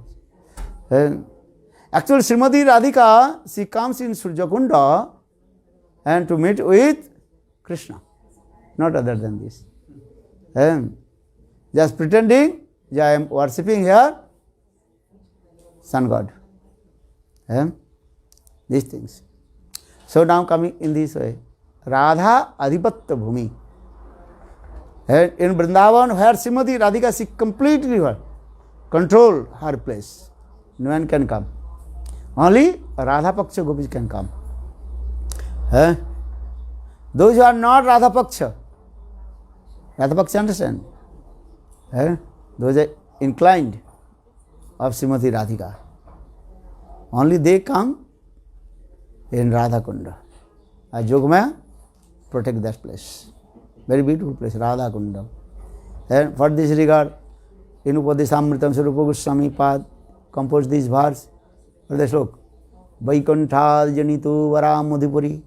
Actually, Srimati Radhika, she comes in Surya Kunda and to meet with Krishna. Not other than this. Just pretending, I am worshipping here sun god. These things. So now coming in this way, Radha Adhipatta Bhumi. In Vrindavan, where Srimati Radhika, she completely control her place. No one can come. Only Radha Paksha gopis can come. Those who are not Radha Paksha, understand? Those are inclined of Srimati Radhika. Only they come in Radha Kunda. Yogamaya protect that place. Very beautiful place, Radha Kunda. And for this regard, in Upadesamritam Swarupa Goswami Pad composed this verse. For the slok. Vaikunthal janitu varamudhipuri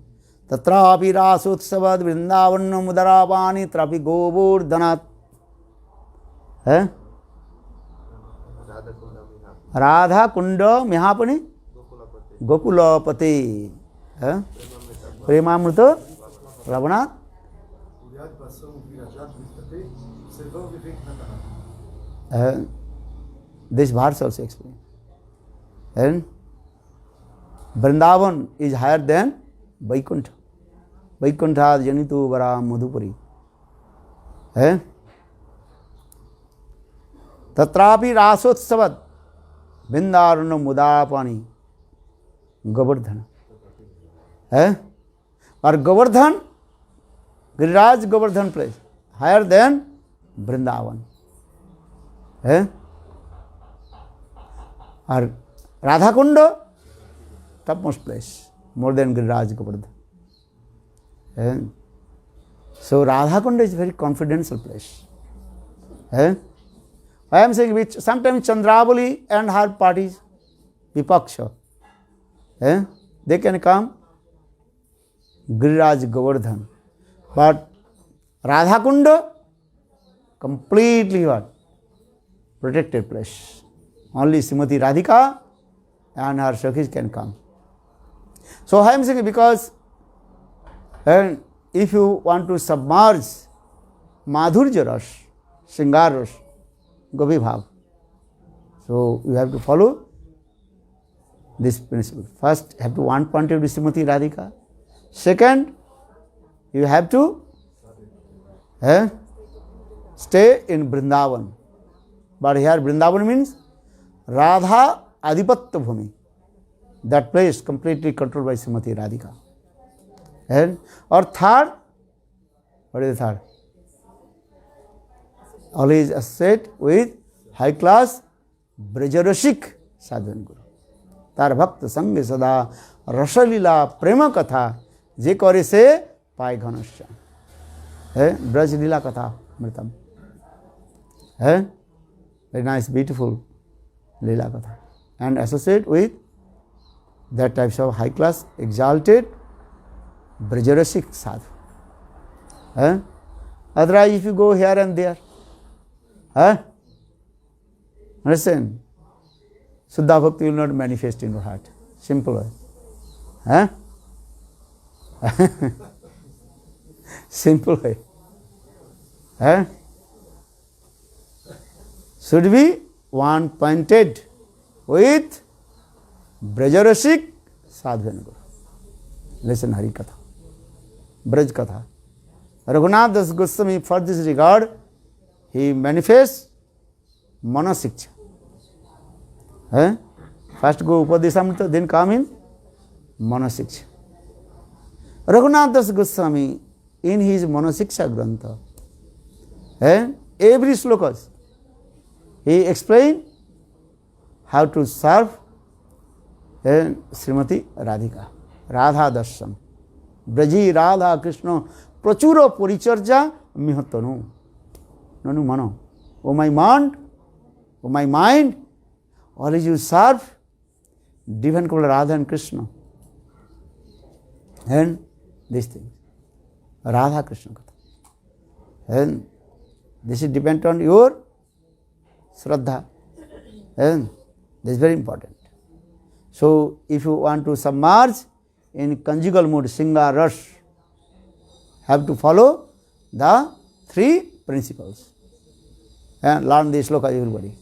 tatrapi rasutsavat vrindavanna mudarapani trapi govardhanat. Radha Kunda Mihapani Gokulapati. Premamrita Ravanath. This verse also explains. And Vrindavan is higher than Vaikuntha. Vaikuntha janitu vara madhupuri. Tatrapi rasotsavat Vrindavarna mudapani Govardhana. Or Govardhan, Giriraj Govardhan place, higher than Vrindavan है, और Radha Kund top most place, more than Giriraj Govardhan. So Radha Kunda is a very confidential place. I am saying which sometimes Chandravali and her parties, Vipaksha, they can come Giriraj Govardhan. But Radha Kunda, completely what? Protected place. Only Srimati Radhika and her Sakhis can come. So I am saying because if you want to submerge Madhurya Ras, Shringar Ras, Gopi Bhav, so you have to follow this principle. First, have to one point of Srimati Radhika. Second, you have to stay in Vrindavan. But here Vrindavan means Radha Adipatya Bhumi. That place completely controlled by Srimati Radhika. And or third, what is the third? Always associate with high class Brajarashik Sadhan Guru. Tar Bhakta Sangha Sada Rasalila Prema Katha Je Kore Se Pai Ghanasya. Braj Lila Katha Mritam. Very nice, beautiful Lila Katha. And associate with that types of high class, exalted, Brajarasik sadhu. Otherwise, if you go here and there, understand? Suddha Bhakti will not manifest in your heart. Simple way. Simple way. Should be one pointed with Brajarasik Sadhana Guru. Listen Hari Katha, Braj Katha. Raghunath Das Goswami, for this regard, he manifests Manasiksha. First go Upadesamrita, then come in Manasiksha. Raghunath Das Goswami, in his Manasiksha Grantha, every slokas, he explained how to serve Srimati Radhika, Radha Darshan. Braji Radha Krishna Prachuro Puricharja Mihatanu. Nanu Mano. O my mind, always you serve divine called Radha and Krishna. And these things. Radha Krishna Katha. And this is dependent on your Shraddha. And this is very important. So, if you want to submerge in conjugal mood, Shringar Ras, have to follow the three principles. And learn this sloka everybody.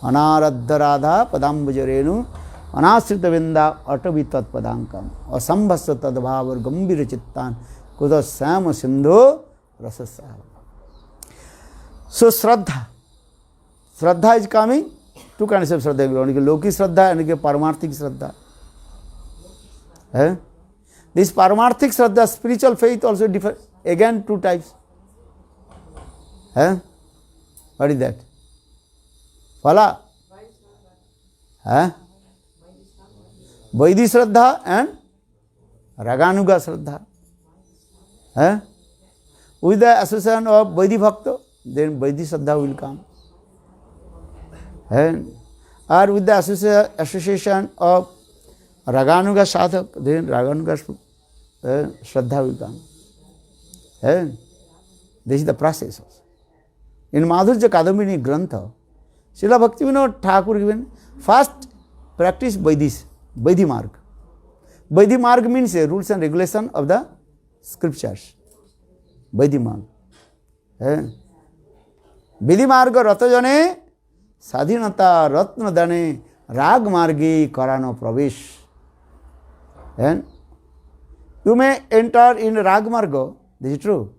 Anaradha Radha Padambujarenu Anasrita Vinda Atavitat Padankam Asambhasa Tadbhavar Gambhira Chittan Kuda Sama Sindhu Rasasahava. So, Shraddha. Shraddha is coming. Two kinds of Shraddha. One is Loki Shraddha and Paramarthik Shraddha. This Paramarthik Shraddha, spiritual faith also differ. Again, two types. What is that? Phala? Vaidhi Shraddha and Raganuga Shraddha. With the association of Vaidhi Bhakta, then Vaidhi Shraddha will come. Or with the association of Raganuga Sadhak, then Raganuga Shraddha will come. This is the process. In Madhurya Kadambini Grantha, Srila Bhaktivinoda Thakur given first practice Vaidhi Marg. Vaidhi Marg means rules and regulation of the scriptures. Vaidhi Marg. Vidhi Marga Ratajane Sadhinata Ratna Dane Rag Margi Karano Pravesh. And you may enter in Rag Marga, this is true.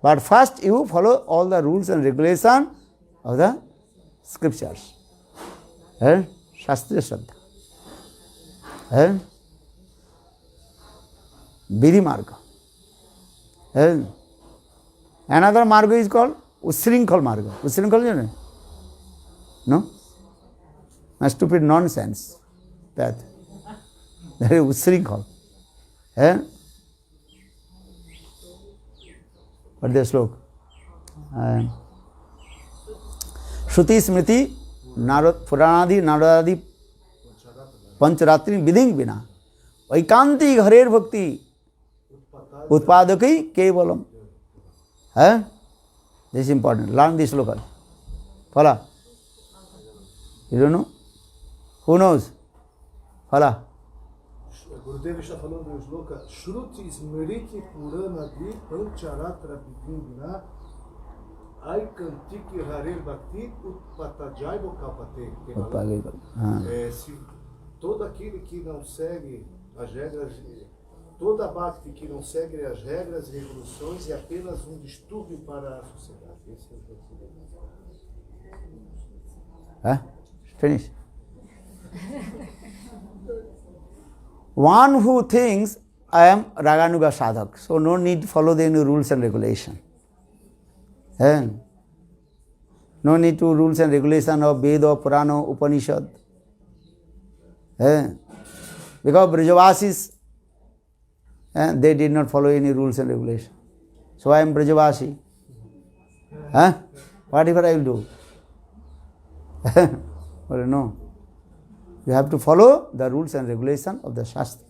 But first you follow all the rules and regulations of the scriptures. Shastriya Shraddha. Vidhi Marga. Another marga is called Usrinkhal marga. Usrinkhal, you know? No? A stupid nonsense path. That is Usrinkhal. Eh? What the slok? Shruti Smriti Narad Puranadi Naradadi Pancharatri Viding Vina Vaikanti Harer Bhakti Utpadakai Kevalam. Eh? This is important. Learn this local. Follow. You don't know? Who knows? Follow. Gurudev está falando do sloka Shruti Smriti Purana Di Pancharatra Vidindina Aikantiki Harer Bhakti Utpatajaibo Kapate. Se todo aquele que não segue as regras, toda Bhakti que não segue as regras e revoluções é apenas um distúrbio para a sociedade. Esse é o que Finish. One who thinks I am Raganuga Sadhak, so no need to follow any rules and regulation. No need to rules and regulation of Veda, Purana, Upanishad. Because Brajavasis, they did not follow any rules and regulation. So I am Brajavasi. Whatever I will do. Well, no. You have to follow the rules and regulation of the Shastra.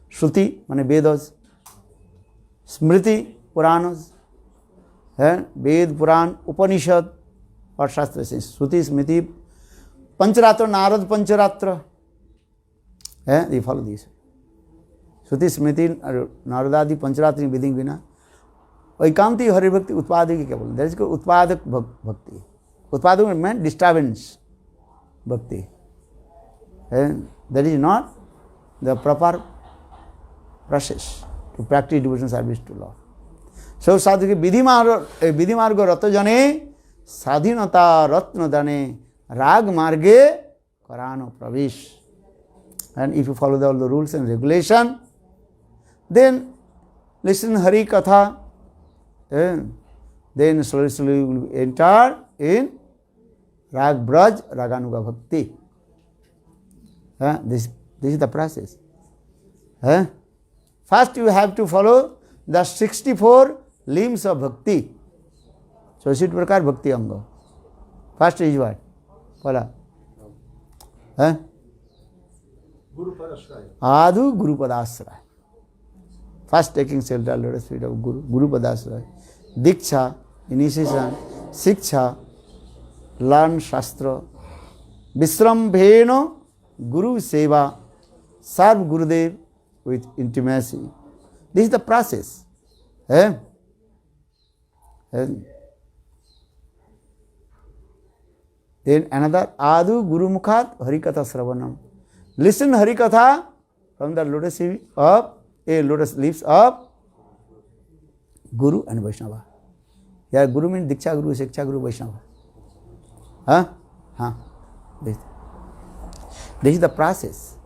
Shruti, means Vedas. Smriti, Puranas. Ved, Puran, Upanishad. What Shastra says? Shruti, Smriti, Pancharatra, Narad Pancharatra. They follow this. Shruti, Smriti, Naradadi, Pancharatri, Viding Vina. Vaikanti Hari Bhakti, Utpadik Kevalam. That is called Utpadak Bhakti. Utpadak means disturbance Bhakti. And that is not the proper process to practice devotional service to Lord. So sadhya vidhimarga ratajane sadhinata ratna dane rag marge karano pravesh. And if you follow all the rules and regulation, then listen Hari Katha, then slowly you will enter in Rag Braj Raganuga Bhakti. This is the process. First you have to follow the 64 limbs of Bhakti. So 68 prakar Bhakti Anga. First is what? Follow. Guru Padashraya. Adu Guru Padashraya. First taking shelter, lotus feet of Guru Padashraya. Diksha, initiation, Siksha, learn Shastra, Visrambheno, Guru Seva, serve Gurudev with intimacy. This is the process. Then another Adu Guru Mukhat Harikatha Sravanam. Listen Harikatha from the lotus leaves of Guru and Vaishnava. Here Guru means Diksha Guru, Shiksha Guru, Vaishnava. This is the process.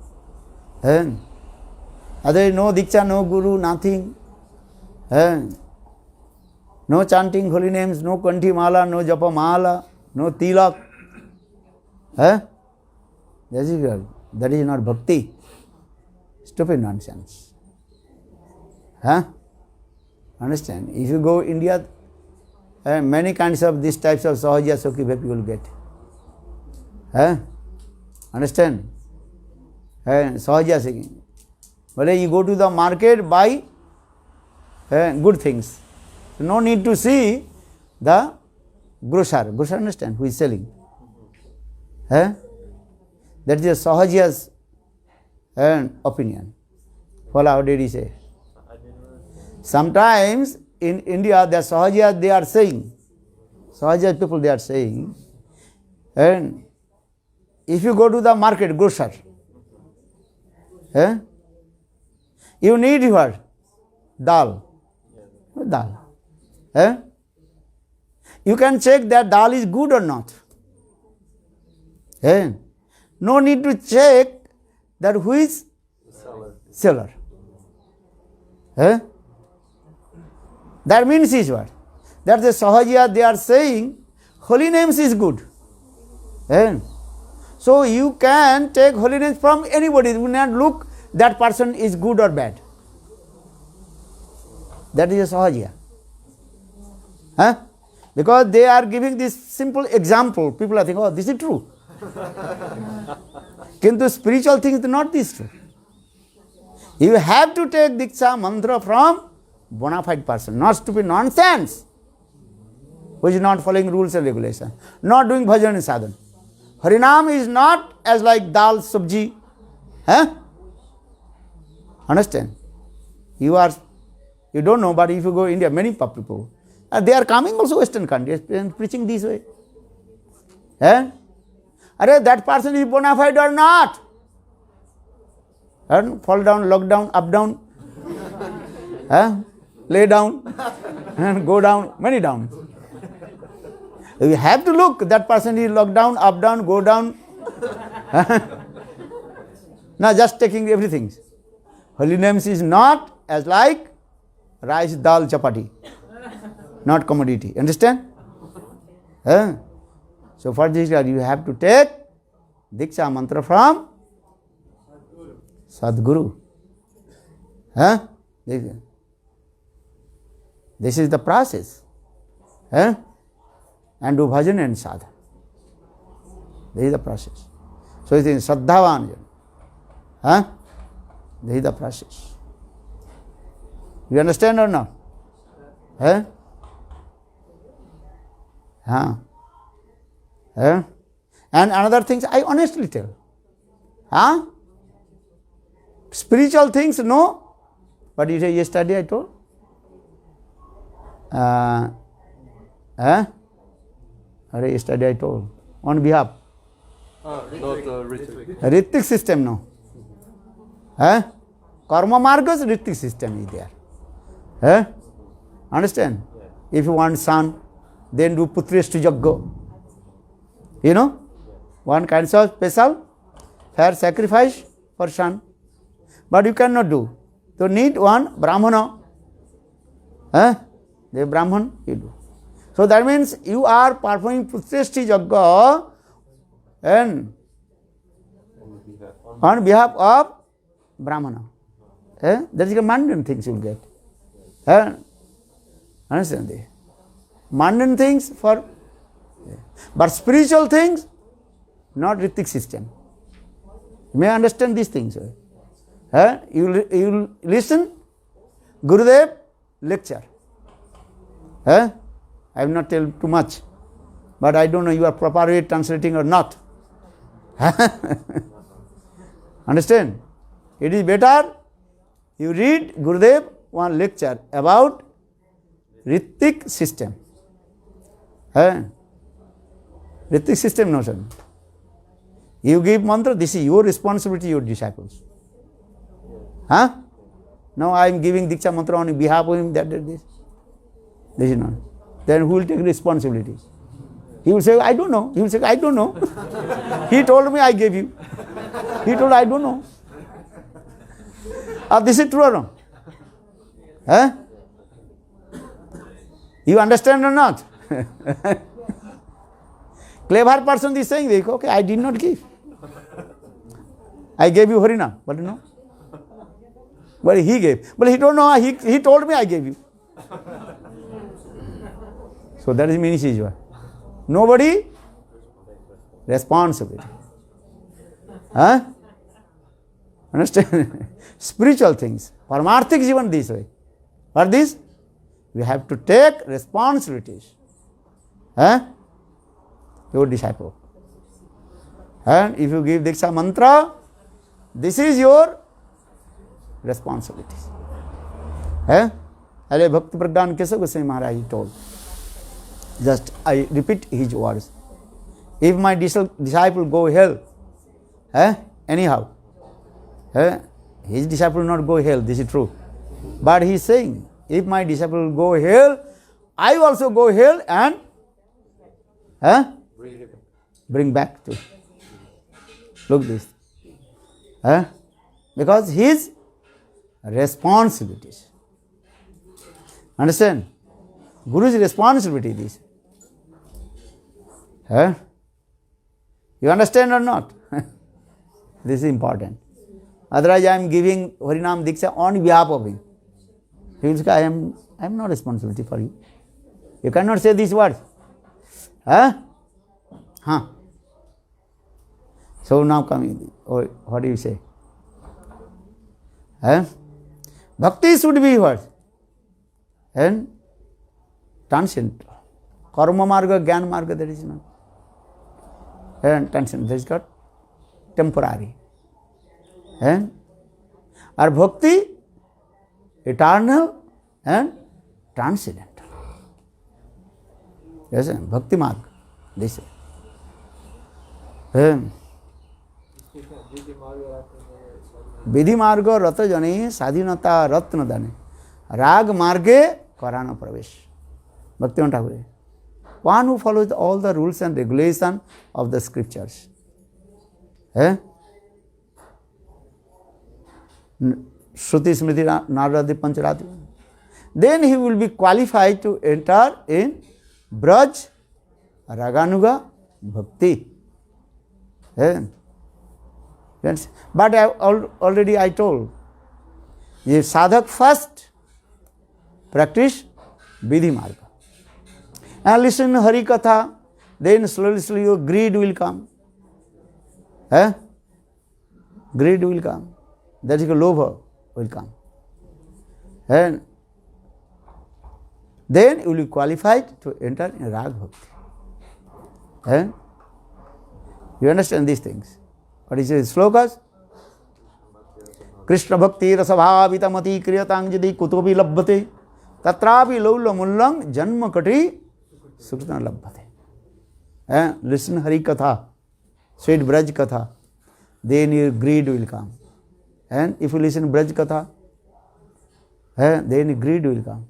Otherwise, no Diksha, no Guru, nothing. No chanting holy names, no Kanthi Mala, no Japa Mala, no Tilak. That is not bhakti. Stupid nonsense. Understand? If you go India, many kinds of these types of Sahaja Sokhi Bhapi you will get. Understand? Sahaja singing. But you go to the market, buy good things. So no need to see the grocer. Grocer understand who is selling. That is a Sahaja's opinion. Follow, how did he say? Sometimes in India, the Sahajas they are saying, Sahaja people they are saying, and if you go to the market, grocer, you need what? Dal. Dal. You can check that dal is good or not. No need to check that who is seller. That means is what? That's the Sahajiya, they are saying holy names is good. So you can take holy names from anybody. You will not look that person is good or bad. That is a Sahajiya. Because they are giving this simple example. People are thinking, oh, this is true. Kintu spiritual things is not this true. You have to take Diksha mantra from bona fide person, not stupid nonsense, which is not following rules and regulations, not doing bhajan and sadhan. Harinam is not as like dal, sabji. Understand? You don't know, but if you go to India, many people, they are coming also Western countries and preaching this way. That person is bona fide or not? Fall down, lock down, up down, lay down, and go down, many down. You have to look, that person is locked down, up down, go down. Now just taking everything. Holy names is not as like rice, dal, chapati, not commodity. Understand? So for this you have to take Diksha mantra from Sadguru. This is the process. And do bhajan and sadha. This is the process. So it is Saddhavan. This is the process. You understand or not? And another things I honestly tell. Spiritual things, no. But yesterday I told. Yesterday I told. On behalf. Ritik system, no. Karma margas, Ritik system is there. Understand? If you want son, then do Putreshtu Yagga. You know, one kind of special fair sacrifice for son. But you cannot do. So need one Brahmana. The Brahman you do. So that means you are performing Putreshtu Yagga and on behalf of Brahmana. That is a mundane things you will get. Understand? Mundane things for, but spiritual things, not Ritik system. You may understand these things. You listen, Gurudev lecture. I will not tell too much, but I don't know you are properly translating or not. Understand? It is better you read Gurudev one lecture about Ritik system. Ritik system notion. You give mantra, this is your responsibility, your disciples. Now I am giving Diksha mantra on behalf of him, that this. This is not. Then who will take responsibility? He will say, I don't know. He will say, I don't know. He told me I gave you. He told, I don't know. This is true or not? You understand or not? Clever person is saying, okay, I did not give. I gave you Harina, but no. But he gave. But he don't know, he told me I gave you. So that is Minishijwa. Nobody responsibility. Understand? Spiritual things. Paramarthik even this way. For this, we have to take responsibilities. Your disciple. And if you give Diksha mantra, this is your responsibilities. Hare Bhakti Pradhan Kesava Goswami Maharaj told. Just I repeat his words. If my disciple go hell, anyhow, his disciple will not go hell, this is true. But he is saying, if my disciple go hell, I also go hell and bring back to. Look this. Because his responsibilities. Understand? Guru's responsibility this. Huh? You understand or not? This is important. Otherwise I am giving Harinam Diksha on behalf of him. He will say, I am not responsibility for you. You cannot say these words. Huh? Huh? So now coming, what do you say? Huh? Bhakti should be what? And transient. Karma marga, Gyan marga, that is not. And transient, that is got temporary. And our bhakti, eternal and transcendental. Yes, bhakti marga, this is. विधि मार्ग रत जने स्वाधीनता रत्न दाने राग मार्गे कराना प्रवेश. Bhaktivinoda Thakur. One who follows all the rules and regulations of the scriptures. Shruti Smriti Naradi Pancharati. Then he will be qualified to enter in Braj Raganuga Bhakti. Yes. But already I told, if sadhak first practice Vidhi Marga and listen to Hari Katha, then slowly your greed will come. Greed will come. That is a lobha will come. And then you will be qualified to enter in Rag Bhakti. You understand these things? What is his slokas? Krishna Bhakti Rasabhavita Mati Kriyatangjadi Kutobi Labbhate Tatrapi Laula Mullang Janma Kati Sukrita Labbhate. Listen Hari Katha, sweet Braj Katha, then your greed will come. And if you listen Braj Katha, then greed will come.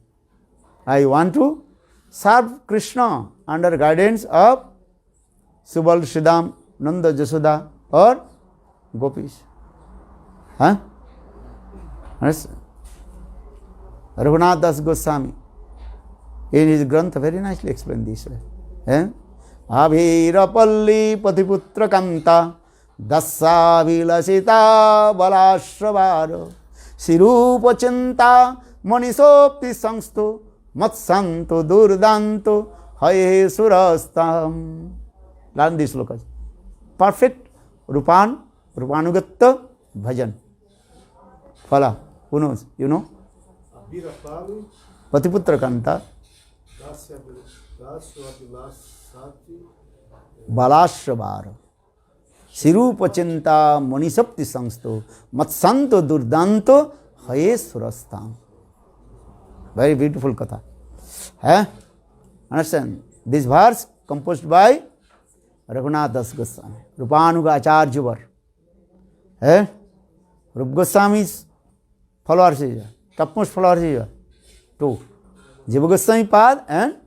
I want to serve Krishna under guidance of Subal Shridham, Nanda Jasoda or Gopis. Raghunath Das Goswami in his Grantha very nicely explained this way. Abhirapalli Patiputra Kanta Dasa Vilasita Balashravaro Sirupa Chinta Manisopti Sangsto Matsanto Durdanto Haye Surastam. Learn these slokas. Perfect Rupanugatta Bhajan. Phala. Who knows? You know? Patiputra Kanta Balashravara Sirupa Chinta Manisapti Sangsto Matsanto Durdanto Haye Surastam. Very beautiful katha. Understand? This verse composed by Raghunath Das Goswami, Rupanuga Acharyavar. Rupa Goswami's followers is topmost followers is two. Jiva Goswami Pad and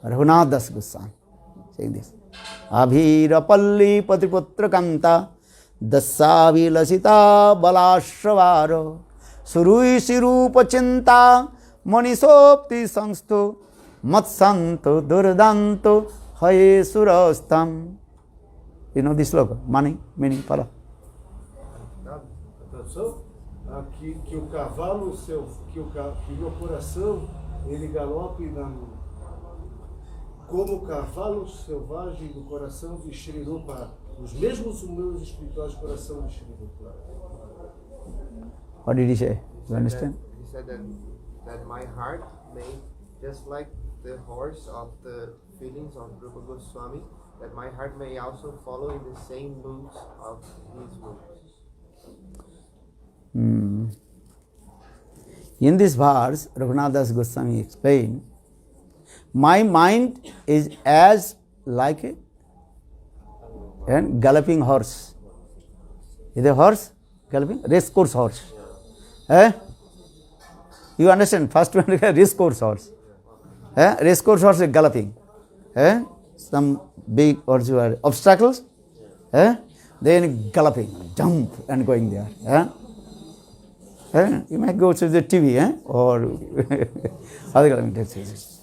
Raghunath Das Goswami. Saying this. Abhirapalli Patiputra Kanta Dasavi Lasita Balashravaro Surui Sirupa Chinta Manisopti Sangsto Matsanto Durdanto Haye Surastam. You know this sloka? Money, meaning, fala. Que o cavalo, que meu coração, ele galope como o cavalo selvagem do coração de Shri Rupa, os mesmos meus espirituais coração de Shri Rupa. What did he say? You understand? He said that my heart may, just like the horse of the feelings of Rupa Goswami, that my heart may also follow in the same moods of his moods. In this verse, Raghunath Das Goswami explained, my mind is as like a galloping horse. Is a horse galloping? Race course horse. You understand? First one is a race course horse. Race course horse is galloping. Some big obstacles. Then galloping, jump and going there. You might go to the TV or other galloping exercises.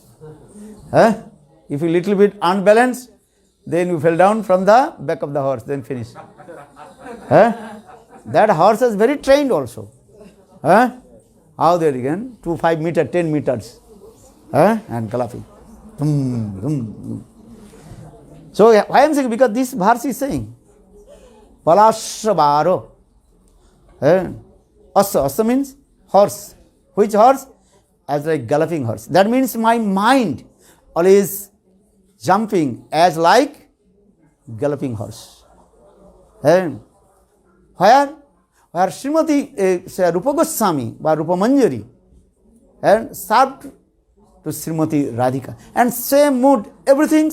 If you little bit unbalanced, then you fell down from the back of the horse, then finish. That horse is very trained also. How they again? 2, 5 meters, 10 meters. And galloping. So why I am saying? Because this verse is saying, Balashabaro. Asa means horse. Which horse? As like galloping horse. That means my mind always jumping as like galloping horse. Where Srimati Rupa Goswami by Rupa Manjari served to Srimati Radhika. And same mood, everything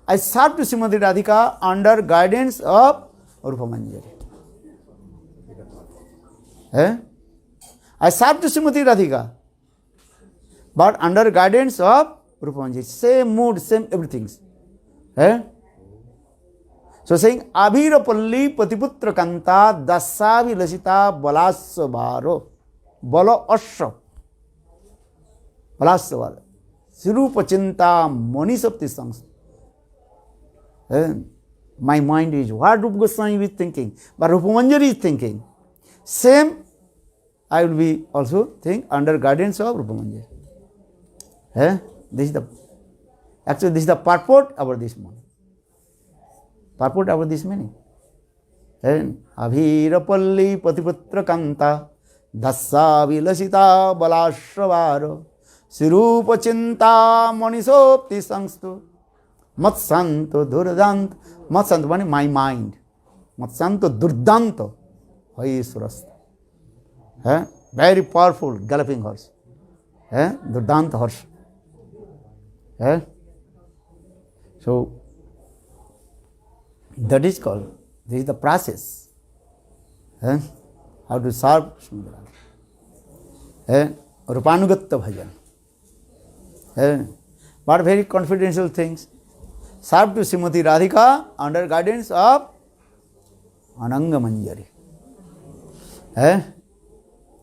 I served to Srimati Radhika under guidance of Rupa Manjari. I served to Srimati Radhika, but under guidance of Rupa Manjari. Same mood, same everything. So saying, Abhirapalli Patiputra Kanta Dasavi Lasita Balasavaro Bala Asha Balasavaro Sirupa Chinta Monisapti Sangs. My mind is what Rupa Goswami is thinking, but Rupa Manjari is thinking. Same, I will be also think under guidance of Rupa Manjari. This is the actually this is the purport about this meaning. Purport about this meaning. Abhirapalli Patiputra Kanta Dasa Vilasita Balashravaro Sirupa Chinta Monisopti Sangstu Matsanto Durdant. Matsanto means my mind. Matsanto Durdanto Vaisurasta. Very powerful galloping horse. Durdant horse. So that is called, this is the process. How to serve Srimati Radhika. Rupanugatta bhajan. But very confidential things. Serve to Srimati Radhika under guidance of Ananga Manjari.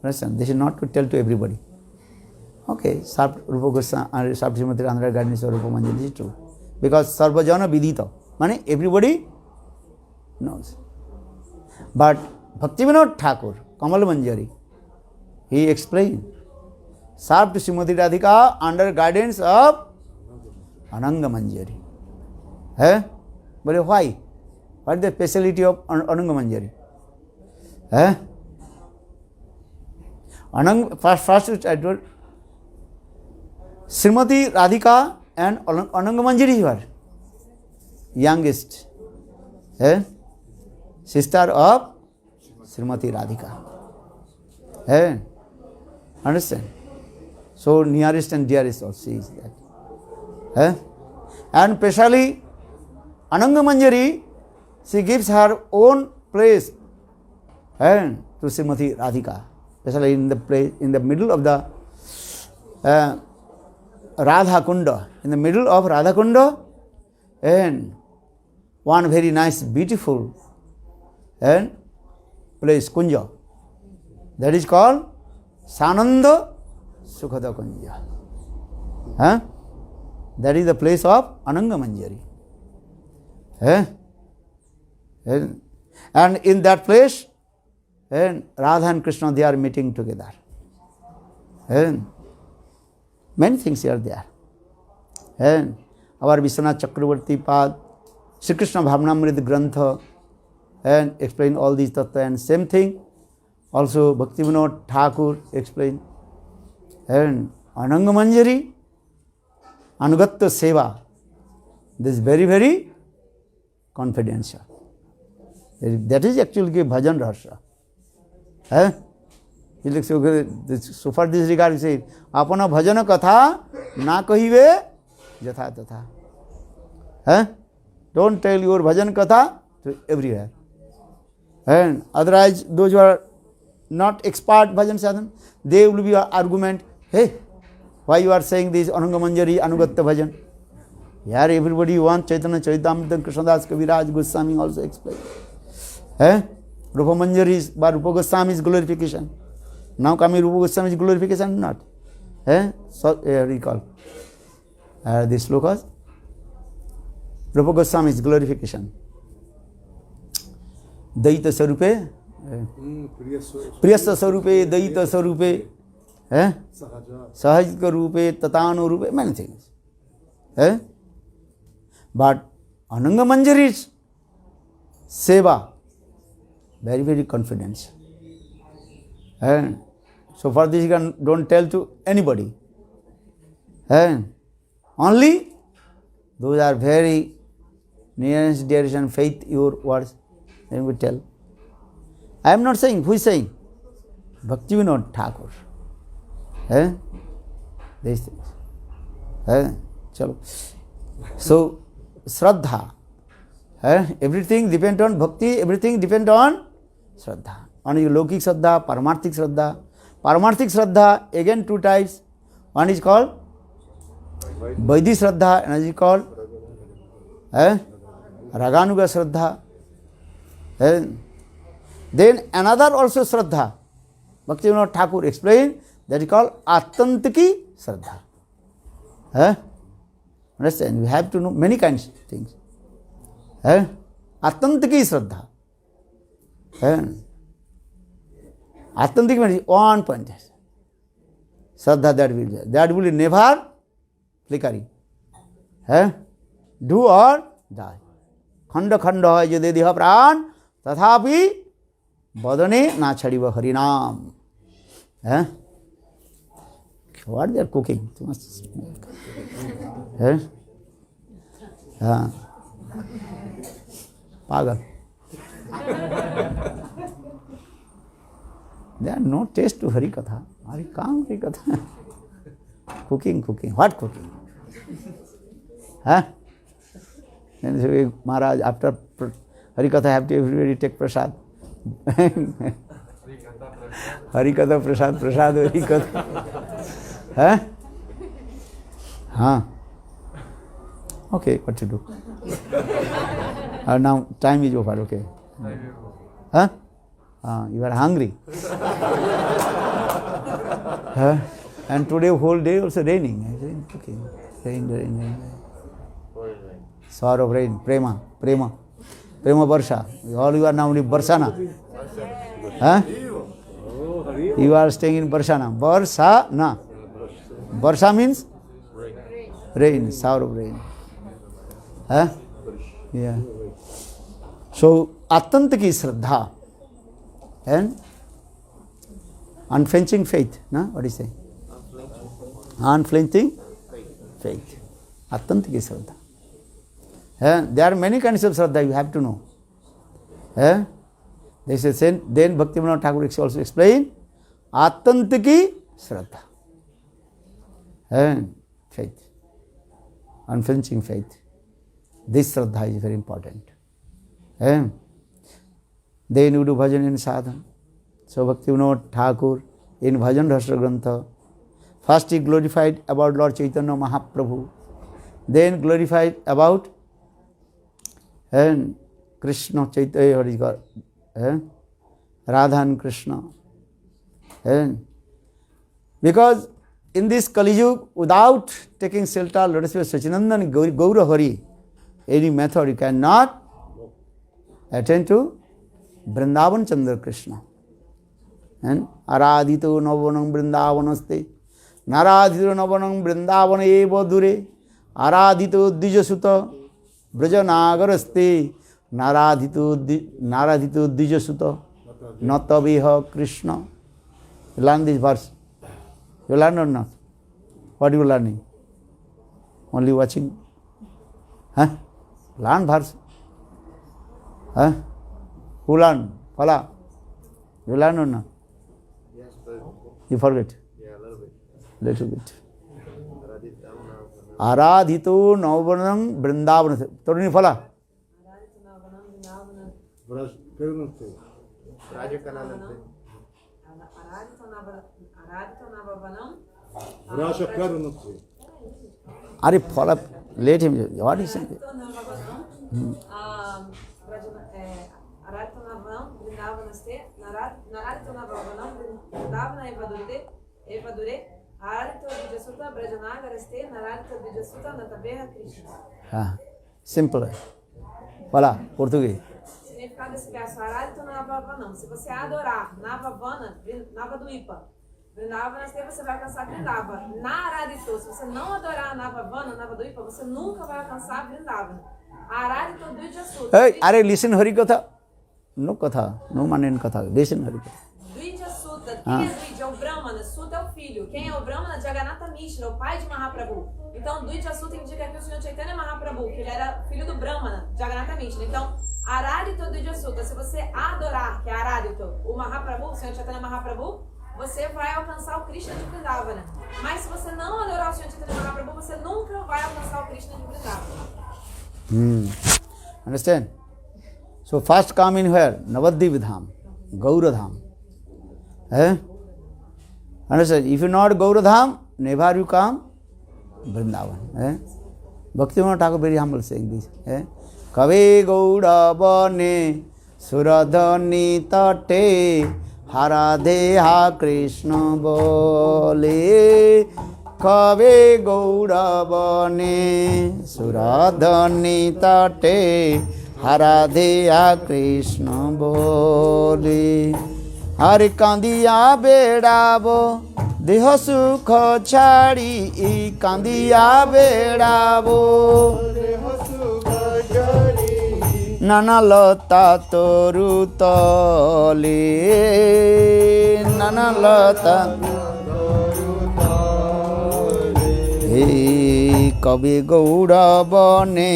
Understand? This is not to tell to everybody. Okay, serve Rupa Goswami, serve Srimati Radhika under guidance of Rupa Manjari. This is true. Because Sarvajana Vidita. Meaning everybody knows. But Bhaktivinoda Thakur, Kamal Manjari, he explained, serve to Srimati Radhika under guidance of Ananga Manjari. But why? What is the speciality of Ananga Manjari? First I told, Srimati Radhika and Ananga Manjari were youngest sister of Srimati Radhika. Understand? So nearest and dearest also is that. And especially Ananga Manjari, she gives her own place to Srimati Radhika. Especially in the place, in the middle of the Radha Kunda. In the middle of Radha Kunda, and one very nice, beautiful place, Kunja. That is called Sananda Sukhada Kunja. That is the place of Ananga Manjari. And in that place, Radha and Krishna, they are meeting together. Many things are there. Our Vishwanath Chakravarti Pad, Sri Krishna Bhavnamrita Grantha, and explain all these tattva. And same thing, also Bhaktivinoda Thakur explain. And Ananga Manjari, Anugatta Seva, this is very, very confidential. That is actually bhajan rahasya. So far this regard, he said, Apana bhajana katha na kahive jatha tatha. Don't tell your bhajan katha to everywhere. And otherwise, those who are not expert bhajan sadhan, they will be argument, hey, why you are saying this Ananga Manjari, Anugatta bhajan? Here everybody wants Chaitanya Charitamrita, Krishnadas Kaviraj Goswami also explained. Rupa Manjari is by Rupa Goswami's glorification. Now coming Rupa Goswami's glorification, not. So recall. This slokas. Rupa Goswami's glorification. Daita Sarupe, Priyasa Sarupe, Daita Sarupe, Sahajika Rupe, Tatano Rupe, many things. But Ananga Manjari's Seva, very, very confident. So for this you don't tell to anybody. Only those are very nearest dearest and faith your words, then we tell. I am not saying, who is saying? Bhaktivinoda Thakur. These things. Chalo. So, Shraddha. Everything depends on bhakti, everything depends on Shraddha. One is Lokik Shraddha, Paramarthik Shraddha. Paramarthik Shraddha, again two types. One is called Vaidhi Shraddha, another is called Raganuga Shraddha. Then another also Shraddha. Bhaktivinoda Thakur explained that is called Atantiki Shraddha. Understand? We have to know many kinds of things. Atantiki Shraddha. Atantiki means one point. Shraddha that will never flickering. Do or die. Khanda khanda hoy jodi deha pran tathapi badane na chadiba harinam. What they are cooking? Too much smoke. Pagal. There are no taste to Hari Katha. Hari Kam Hari Katha. Cooking. What cooking? And so Maharaj, after Hari Katha, have to everybody take prasad. Hari Katha prasad, Hari Katha. Okay, what to do? Now time is over, okay. You are hungry. And today whole day also raining. Okay. Rain. Sour of rain, prema Barsha. All you are now in Barsana. You are staying in Barsana. Barsana. Barsha means rain, sour of rain. Yeah. So, Atantaki Shraddha and unflinching faith. What do you say? Unflinching faith. Atantaki Shraddha. There are many kinds of Shraddha you have to know. They say, then Bhaktivinoda Thakur also explained Atantaki Shraddha. Faith. Unflinching faith. This Shraddha is very important. Then you do bhajan in sadhana. So Bhaktivinoda Thakur in Bhajan Rastra Grantha, first he glorified about Lord Chaitanya Mahaprabhu, then glorified about Krishna Chaitanya, what is called Radha and Krishna. Because in this Kali Yuga, without taking shelter, Lord Sachinandan Gaura Hari, any method you cannot attend to Vrindavan Chandra Krishna. And Aradhito Navanam Vrindavanaste, Naradhito Navanam Vrindavana eva dure, Aradhito Dijasuta, Brajanagaraste, Naradhito Dijasuta, Nataviha Krishna. You learn this verse. You learn or not? What are you learning? Only watching? Learn verse. Who learn? Phala. You learn or not? Yes, but You forget? yeah, a little bit. Little bit. Aradhito Navanam Vrindavan. Toruni Phala. Perguntei. Raja Kananante. Vraja Karunati. Are Phala, let him. What is saying? Arito Vijasuta Brajanagaraste Nararito Vijasuta Natabeha Krishna. Ah, simple. Fala, português. Significado desse verso, Ararito Navavanam. Se você adorar Navavana, Nava do Ipa, Vrindavana, você vai alcançar Vrindavana. Nararito, se você não adorar Navavana, Nava do Ipa, você nunca vai alcançar Vrindavana. Ararito Vijasuta. Hey, are listen Hari Katha. No Katha, no manen Katha. Listen Hari Katha. Dvija-suta, quem é Dvija? É o Brahmana, Suta é o filho. Quem é o Brahmana? Jagannatha Mishra, o pai de Mahaprabhu. Então, Dvija-suta indica que o Senhor Chaitanya Mahaprabhu, que ele era filho do Brahmana, Jagannatha Mishra. Então, Aradito Dvija-suta, se você adorar, que é Aradito, o Mahaprabhu, o Senhor Chaitanya Mahaprabhu, você vai alcançar o Krishna de Vrindavana. Mas se você não adorar o Senhor Chaitanya Mahaprabhu, você nunca vai alcançar o Krishna de Vrindavana. Understand? So first come in where? Navadvip Dham, Gauradham. Understand? If you not Gauradham, never you come Vrindavan. Bhaktivinoda Thakur very humble saying this. Kave Gauravane Suradhani Tate Haradeha Krishna Bole. Kave Gauravane Suradhani Tate Haradeha Krishna Bole. Hare Kandiya Bedavo Deha Sukha Chari Kandiya Bedavo Nana Lata Toru Tole Nana Lata Hey Kavi Gauravane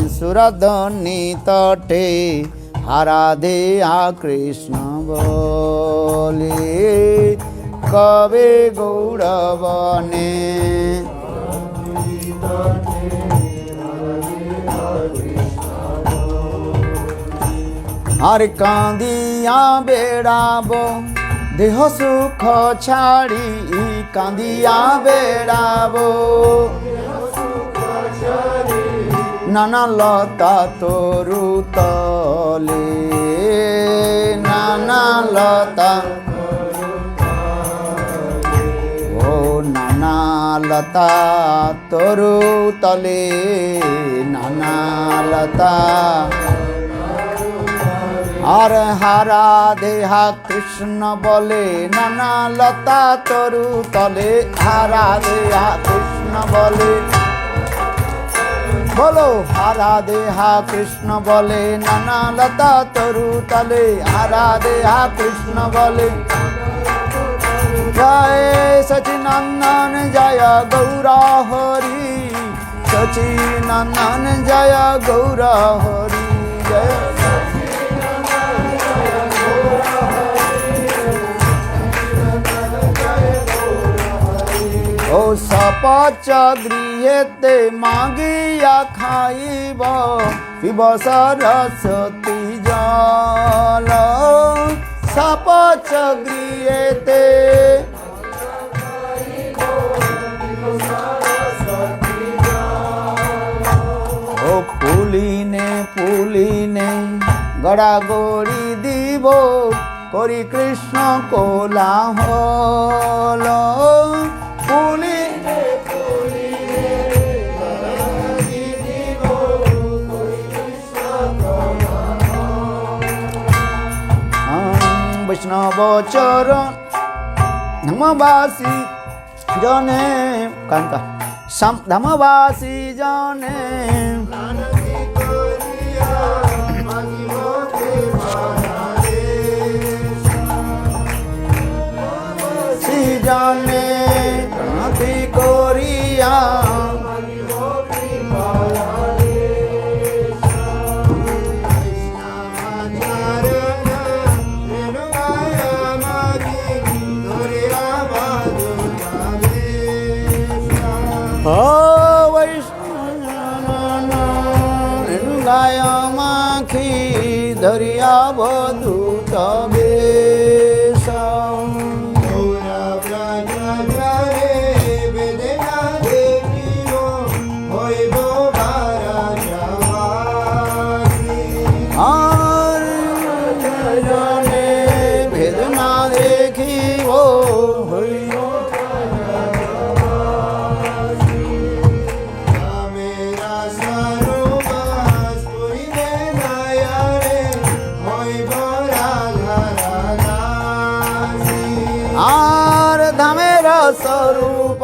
Suradhani Tate Haradeha Krishna Bole Kave Gauravane Hare Kandiya Bedavo Deha Sukha Chari Kandiya Bedavo Nana Lata Toru Tole Nana Lata Oh Nana Lata Toru Tole Nana Lata Hara Hara Deha Krishna Bole Nana Lata Toru Tole Hara Deha Krishna Bole Bolo Hara Deha Krishna Bole Nana Lata Toru Tale Hara Deha Krishna Bole Jai Sachinandan Jaya Gaura Hari Sachinandan Jaya Gaura Hari Jaya O sapacha grihete magiya khaiba piba sarasati jala sapacha grihete O puline gada gori dibo kori Krishna kola holo Vaishnava Charan Dhamavasi Jane Kanta Sam Dhamavasi Jane Si Jane Pranati Korea Oh, Vaishnava Gaya Makhi Dariya Vaduta Besam Ura Braja Jare Vedena Deviyo Hoibo Bharaja Vasi Hare Jane Vedena Dekhiyo Hoibo Bharaja আর ধামের স্বরূপ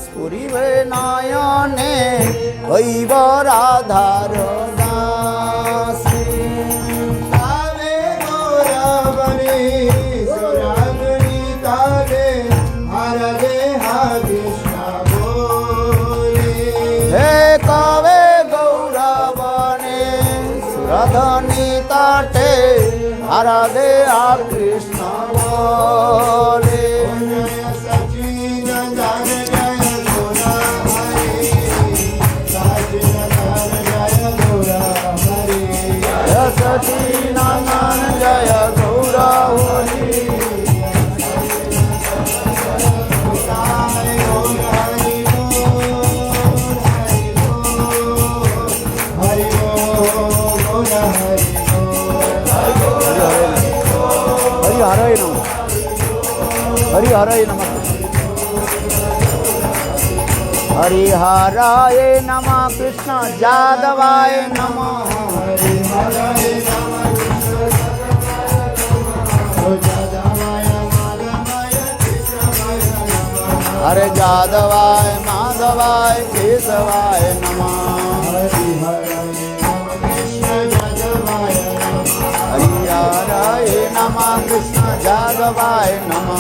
স্ফুরিবে নয়নে হইব রাধার দাসী। তালে গৌরবনে সুরাগনি তালে হরদে কৃষ্ণ বলে। হে কবে গৌরবনে সুরধনি তটে হরদে কৃষ্ণ বলে। সচিনন্দন জয় গৌর হরি। हरि हराय नमः। हरि हराय नमः कृष्ण जादवाय नमः। हरे जादवाय माधवाय केशवाय नमः। हरि हराय नमः कृष्ण जादवाय नमः।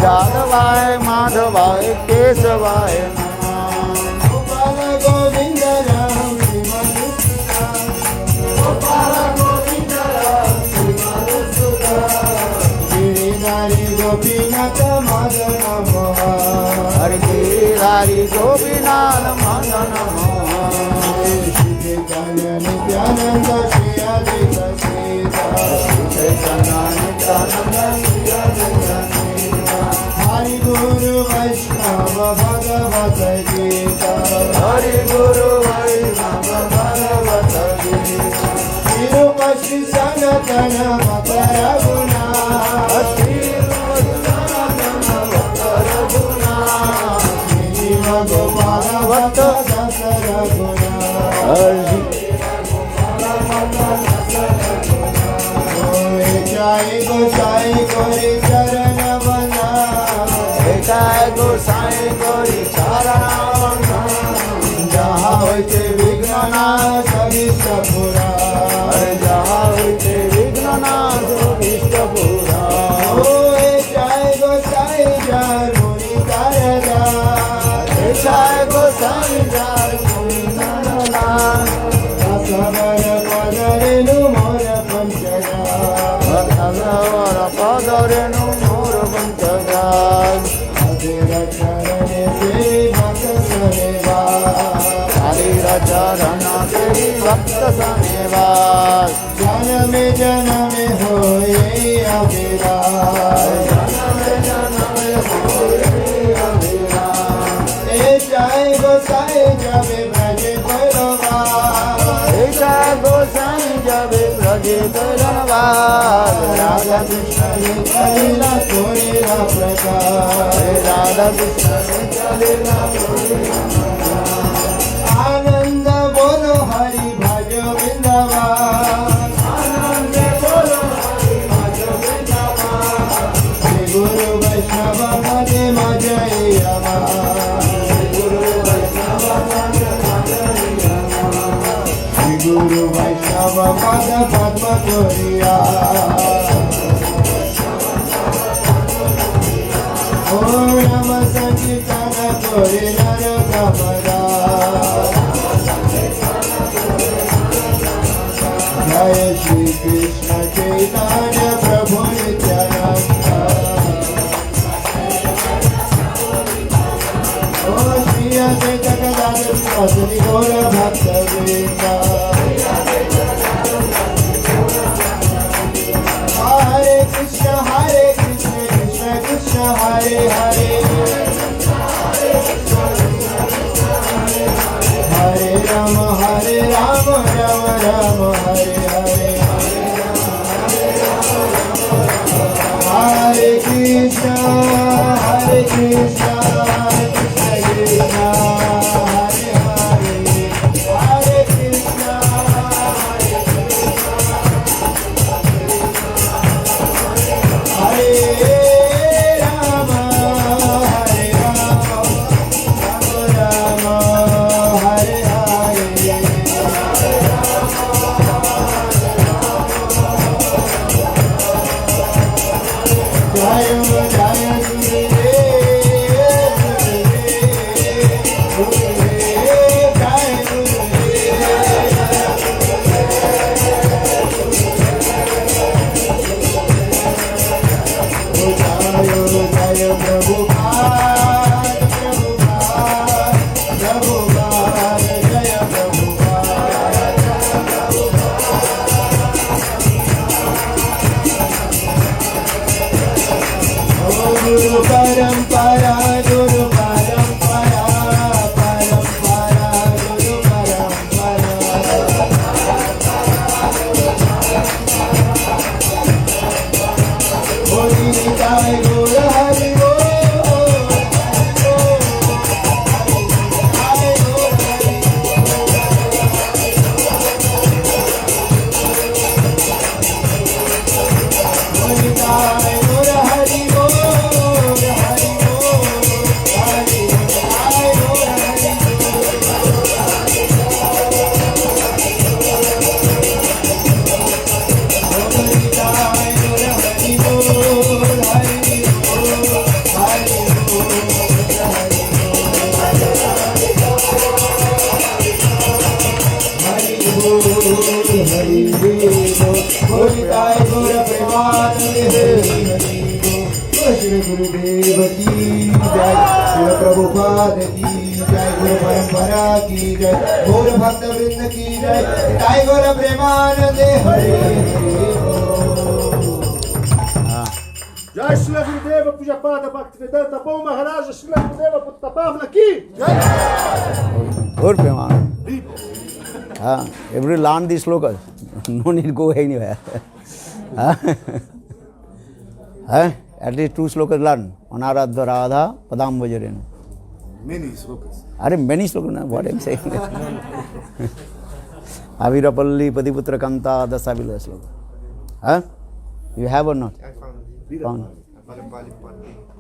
जादवाय माधवाय केशवाय नमः। गोपाल गोविंद राम गिरिधारी गोपीनाथ मदन मोहन। हरि गिरिधारी गोपीनाथ मदन मोहन। नित्यानंद श्री अद्वैत हरि गुरु वैष्णव भगवत गीता। हरि गुरु वैष्णव भगवत गीता। तिरुपति सनातन मत रघुना। गोपाल भक्त दस रघुना। जय गोसाई गोरी चरण बना। जय गोसाई गोरी चरण जहाँ होते विघ्ननाश अभीष्ट पूरा। जहाँ होते विघ्ननाश अभीष्ट पूरा। जय गोसाई जय मुनि तारदा। जय गोसाई जय मुनि तारदा। असवर पदरेनु मोर पंचदा। असवर पदरेनु मोर पंचदा। अधीर चरण से भक्त सनेवा। हरिर चरण देवी भक्त सनेवा। जन्म जन्म होए अभिलाष। जय गोसाई जब ब्रज बलवा। जय गोसाई जब ब्रज बलवास। राधा कृष्ण चलीला कोरेला प्रकाश। राधा कृष्ण चलीला कोरेला प्रकाश। आनंद बोलो हरि भज वृंदावन। आनंद बोलो हरि भज वृंदावन। श्री गुरु वैष्णव पदे मजैया। गुरु वैष्णव पद पद्म कोरिया। ओम नमः संकीर्तन कोरि नर कमला। जय श्री कृष्ण चैतन्य प्रभु नित्यानंद। ओ श्री अद्वैत गदाधर श्री गौर भक्त वृंद। हरे कृष्ण कृष्ण कृष्ण हरे हरे। हरे राम राम राम हरे हरे। हरे कृष्ण कृष्ण कृष्ण हरे हरे। हरे Krishna Guru Parampara, Guru Parampara, Parampara, Guru Parampara. Holy Nitai Gaur Hari Bol. गुरुदेव की जय, श्री प्रभुपाद की जय, गुरु परंपरा की जय, गौर भक्त वृंद की जय, जय गौर प्रेमानंद हरे जय श्री गुरुदेव पूज्यपाद भक्तिवेदांता Bom Maharaja श्री गुरुदेव पुत्तपावना की जय। गौर Premanand. Every learn these slokas. No need go anywhere. At least 2 slokas learn. Anaradha Radha Padam Vajarin. Many slokas. Are many slokas, what I'm saying. Avirapalli Padiputra Kanta Dasavila sloka. You have or not? I found it. Found. Agora vale pode.